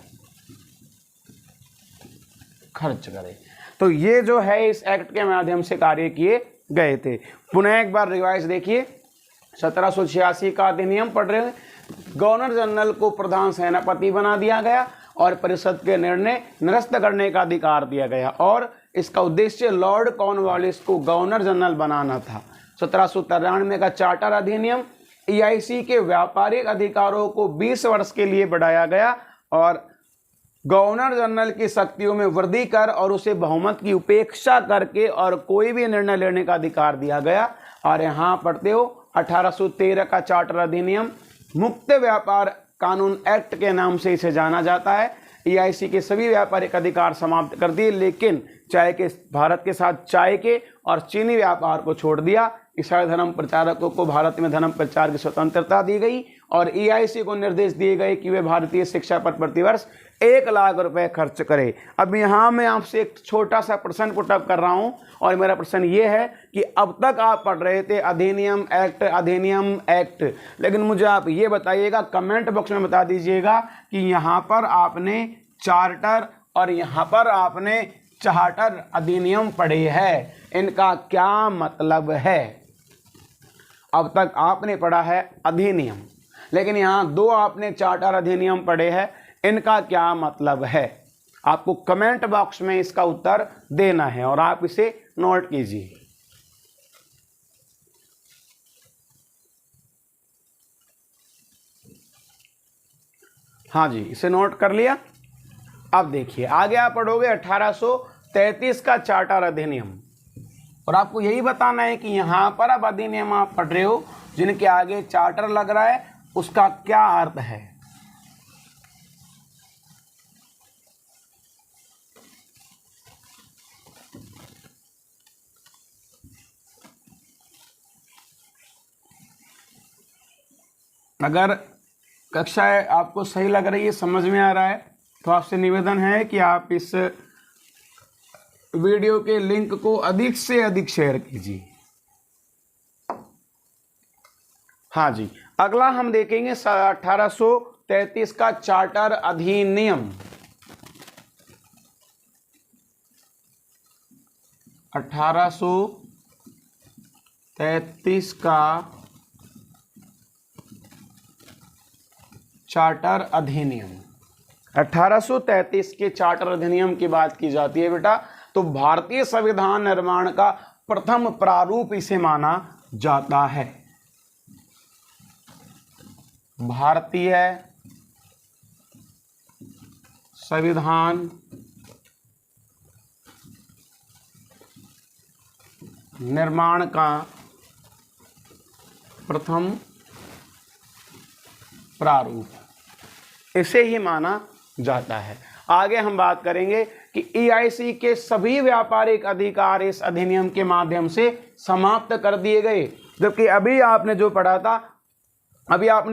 [SPEAKER 1] खर्च करें। तो ये जो है इस एक्ट के माध्यम से कार्य किए गए थे। पुनः एक बार रिवाइज देखिए, 1786 का अधिनियम पढ़ रहे हैं। गवर्नर जनरल को प्रधान सेनापति बना दिया गया और परिषद के निर्णय निरस्त करने का अधिकार दिया गया। और इसका उद्देश्य लॉर्ड कॉर्नवालिस को गवर्नर जनरल बनाना था। 1793 का चार्टर अधिनियम EIC के व्यापारिक अधिकारों को 20 वर्ष के लिए बढ़ाया गया और गवर्नर जनरल की शक्तियों में वृद्धि कर और उसे बहुमत की उपेक्षा करके और कोई भी निर्णय लेने का अधिकार दिया गया। और यहाँ पढ़ते हो 1813 का चार्टर अधिनियम मुक्त व्यापार कानून एक्ट के नाम से इसे जाना जाता है। EIC के सभी व्यापारिक अधिकार समाप्त कर दिए, लेकिन चाय के भारत के साथ चाय के और चीनी व्यापार को छोड़ दिया। ईसाई धर्म प्रचारकों को भारत में धर्म प्रचार की स्वतंत्रता दी गई और EIC को निर्देश दिए गए कि वे भारतीय शिक्षा पर प्रतिवर्ष 1 लाख रुपए खर्च करे। अब यहाँ मैं आपसे एक छोटा सा प्रश्न पुटअप कर रहा हूँ और मेरा प्रश्न ये है कि अब तक आप पढ़ रहे थे अधिनियम एक्ट, लेकिन मुझे आप ये बताइएगा, कमेंट बॉक्स में बता दीजिएगा कि यहाँ पर आपने चार्टर और यहाँ पर आपने चार्टर अधिनियम पढ़े हैं, इनका क्या मतलब है। अब तक आपने पढ़ा है अधिनियम, लेकिन यहाँ 2 आपने चार्टर अधिनियम पढ़े हैं, इनका क्या मतलब है। आपको कमेंट बॉक्स में इसका उत्तर देना है और आप इसे नोट कीजिए। हाँ जी, इसे नोट कर लिया। अब देखिए आगे आप पढ़ोगे 1833 का चार्टर अधिनियम और आपको यही बताना है कि यहाँ पर अब अधिनियम आप पढ़ रहे हो जिनके आगे चार्टर लग रहा है उसका क्या अर्थ है। अगर कक्षाएं आपको सही लग रही है, समझ में आ रहा है, तो आपसे निवेदन है कि आप इस वीडियो के लिंक को अधिक से अधिक शेयर कीजिए। हाँ जी, अगला हम देखेंगे 1833 का चार्टर अधिनियम। 1833 का चार्टर अधिनियम। 1833 के चार्टर अधिनियम की बात की जाती है बेटा, तो भारतीय संविधान निर्माण का प्रथम प्रारूप इसे माना जाता है। भारतीय संविधान निर्माण का प्रथम प्रारूप इसे ही माना जाता है। आगे हम बात करेंगे कि EIC के सभी व्यापारिक अधिकार इस अधिनियम के माध्यम से समाप्त कर दिए गए। जबकि अभी आपने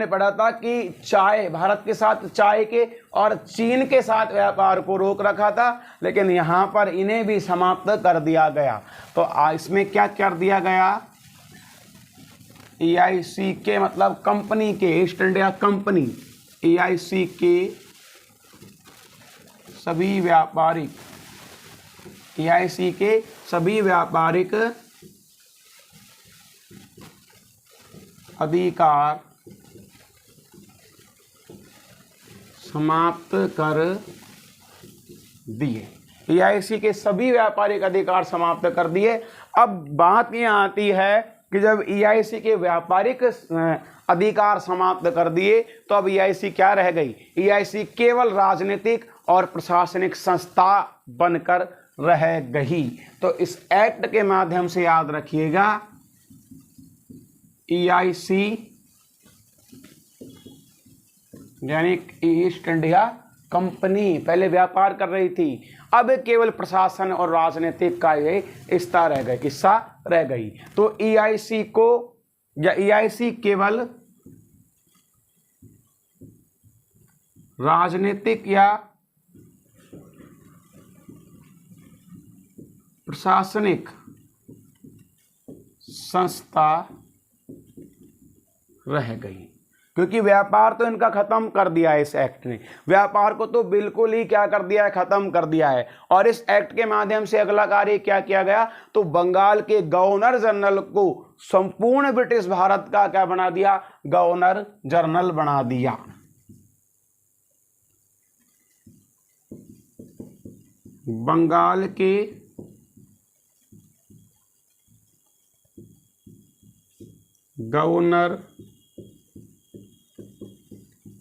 [SPEAKER 1] पढ़ा था कि चाय, भारत के साथ चाय के और चीन के साथ व्यापार को रोक रखा था, लेकिन यहाँ पर इन्हें भी समाप्त कर दिया गया। तो इसमें क्या कर दिया गया, EIC के मतलब कंपनी के, ईस्ट इंडिया कंपनी, EIC के सभी व्यापारिक अधिकार समाप्त कर दिए। EIC के सभी व्यापारिक अधिकार समाप्त कर दिए। अब बात ये आती है कि जब EIC के व्यापारिक अधिकार समाप्त कर दिए तो अब EIC क्या रह गई, EIC केवल राजनीतिक और प्रशासनिक संस्था बनकर रह गई। तो इस एक्ट के माध्यम से याद रखिएगा, EIC यानी ईस्ट इंडिया कंपनी पहले व्यापार कर रही थी, अब केवल प्रशासन और राजनीतिक का ये हिस्सा रह गए, किस्सा रह गई। तो EIC को या EIC केवल राजनीतिक या प्रशासनिक संस्था रह गई, क्योंकि व्यापार तो इनका खत्म कर दिया है। इस एक्ट ने व्यापार को तो बिल्कुल ही क्या कर दिया है, खत्म कर दिया है। और इस एक्ट के माध्यम से अगला कार्य क्या किया गया, तो बंगाल के गवर्नर जनरल को संपूर्ण ब्रिटिश भारत का क्या बना दिया, गवर्नर जनरल बना दिया। बंगाल के गवर्नर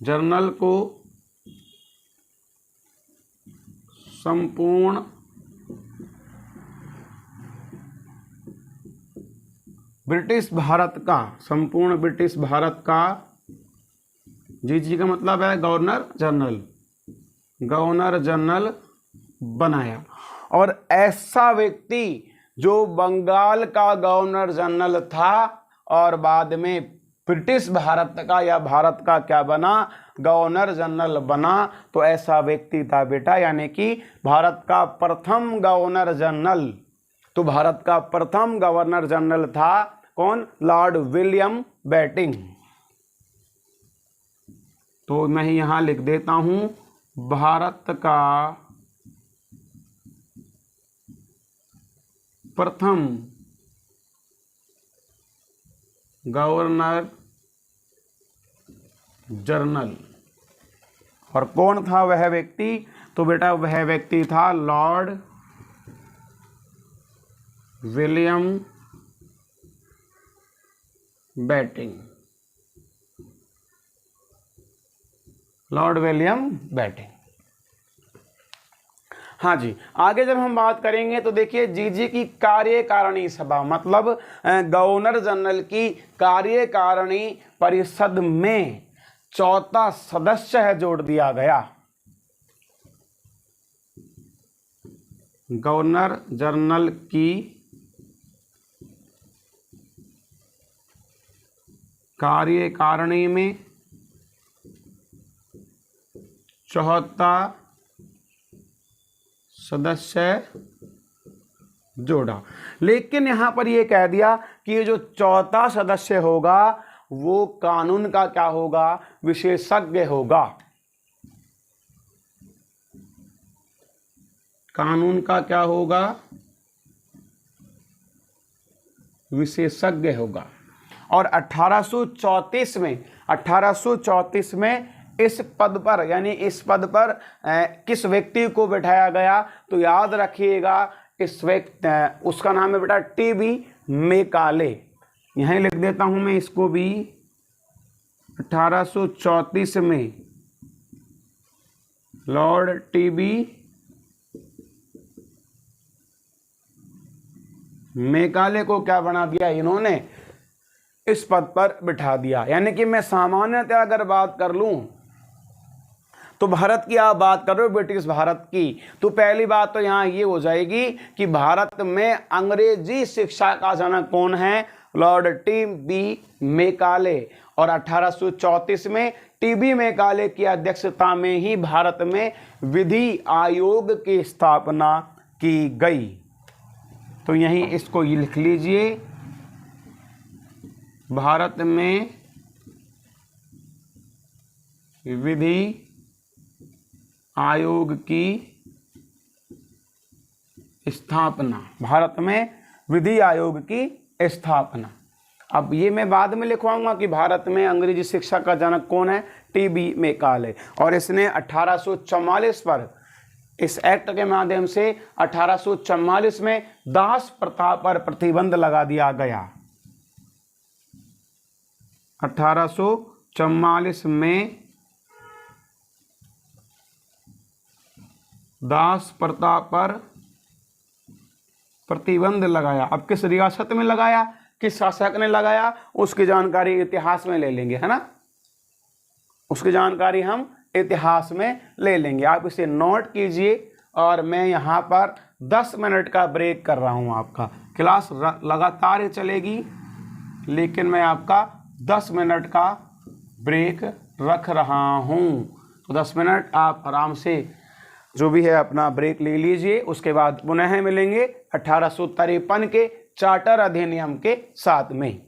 [SPEAKER 1] जनरल को संपूर्ण ब्रिटिश भारत का, संपूर्ण ब्रिटिश भारत का, जी का मतलब है गवर्नर जनरल, गवर्नर जनरल बनाया। और ऐसा व्यक्ति जो बंगाल का गवर्नर जनरल था और बाद में ब्रिटिश भारत का या भारत का क्या बना, गवर्नर जनरल बना, तो ऐसा व्यक्ति था बेटा, यानी कि भारत का प्रथम गवर्नर जनरल, तो भारत का प्रथम गवर्नर जनरल था कौन, लॉर्ड विलियम बेंटिंक। तो मैं यहां लिख देता हूं, भारत का प्रथम गवर्नर जनरल। और कौन था वह व्यक्ति, तो बेटा वह व्यक्ति था Lord William Bentinck, Lord William Bentinck. हाँ जी, आगे जब हम बात करेंगे तो देखिए जीजी की कार्यकारिणी सभा, मतलब गवर्नर जनरल की कार्यकारिणी परिषद में चौथा सदस्य है जोड़ दिया गया। गवर्नर जनरल की कार्यकारिणी में चौथा सदस्य जोड़ा। लेकिन यहां पर यह कह दिया कि ये जो चौथा सदस्य होगा वो कानून का क्या होगा, विशेषज्ञ होगा, कानून का क्या होगा, विशेषज्ञ होगा। और 1834 में इस पद पर, यानी इस पद पर किस व्यक्ति को बिठाया गया, तो याद रखिएगा इस व्यक्ति, उसका नाम है बेटा टीबी मैकाले। यहीं लिख देता हूं मैं इसको भी, 1834 में लॉर्ड टीबी मैकाले को क्या बना दिया, इन्होंने इस पद पर बिठा दिया। यानी कि मैं सामान्यतः अगर बात कर लूं तो भारत की आप बात कर रहे हो, ब्रिटिश भारत की, तो पहली बात तो यहां ये हो जाएगी कि भारत में अंग्रेजी शिक्षा का जनक कौन है, लॉर्ड टीबी मैकाले। और 1834 में टीबी मैकाले की अध्यक्षता में ही भारत में विधि आयोग की स्थापना की गई। तो यहीं इसको ये लिख लीजिए, भारत में विधि आयोग की स्थापना, भारत में विधि आयोग की स्थापना। अब ये मैं बाद में लिखवाऊंगा कि भारत में अंग्रेजी शिक्षा का जनक कौन है, टीबी मैकाले। और इसने 1844 पर, इस एक्ट के माध्यम से 1844 में दास प्रथा पर प्रतिबंध लगा दिया गया। 1844 में दास प्रथा पर प्रतिबंध लगाया। अब किस रियासत में लगाया, किस शासक ने लगाया, उसकी जानकारी इतिहास में ले लेंगे, है ना, उसकी जानकारी हम इतिहास में ले लेंगे। आप इसे नोट कीजिए। और मैं यहाँ पर 10 मिनट का ब्रेक कर रहा हूँ। आपका क्लास लगातार ही चलेगी, लेकिन मैं आपका 10 मिनट का ब्रेक रख रहा हूँ। तो 10 मिनट आप आराम से जो भी है अपना ब्रेक ले लीजिए। उसके बाद पुनः मिलेंगे 1853 के चार्टर अधिनियम के साथ में।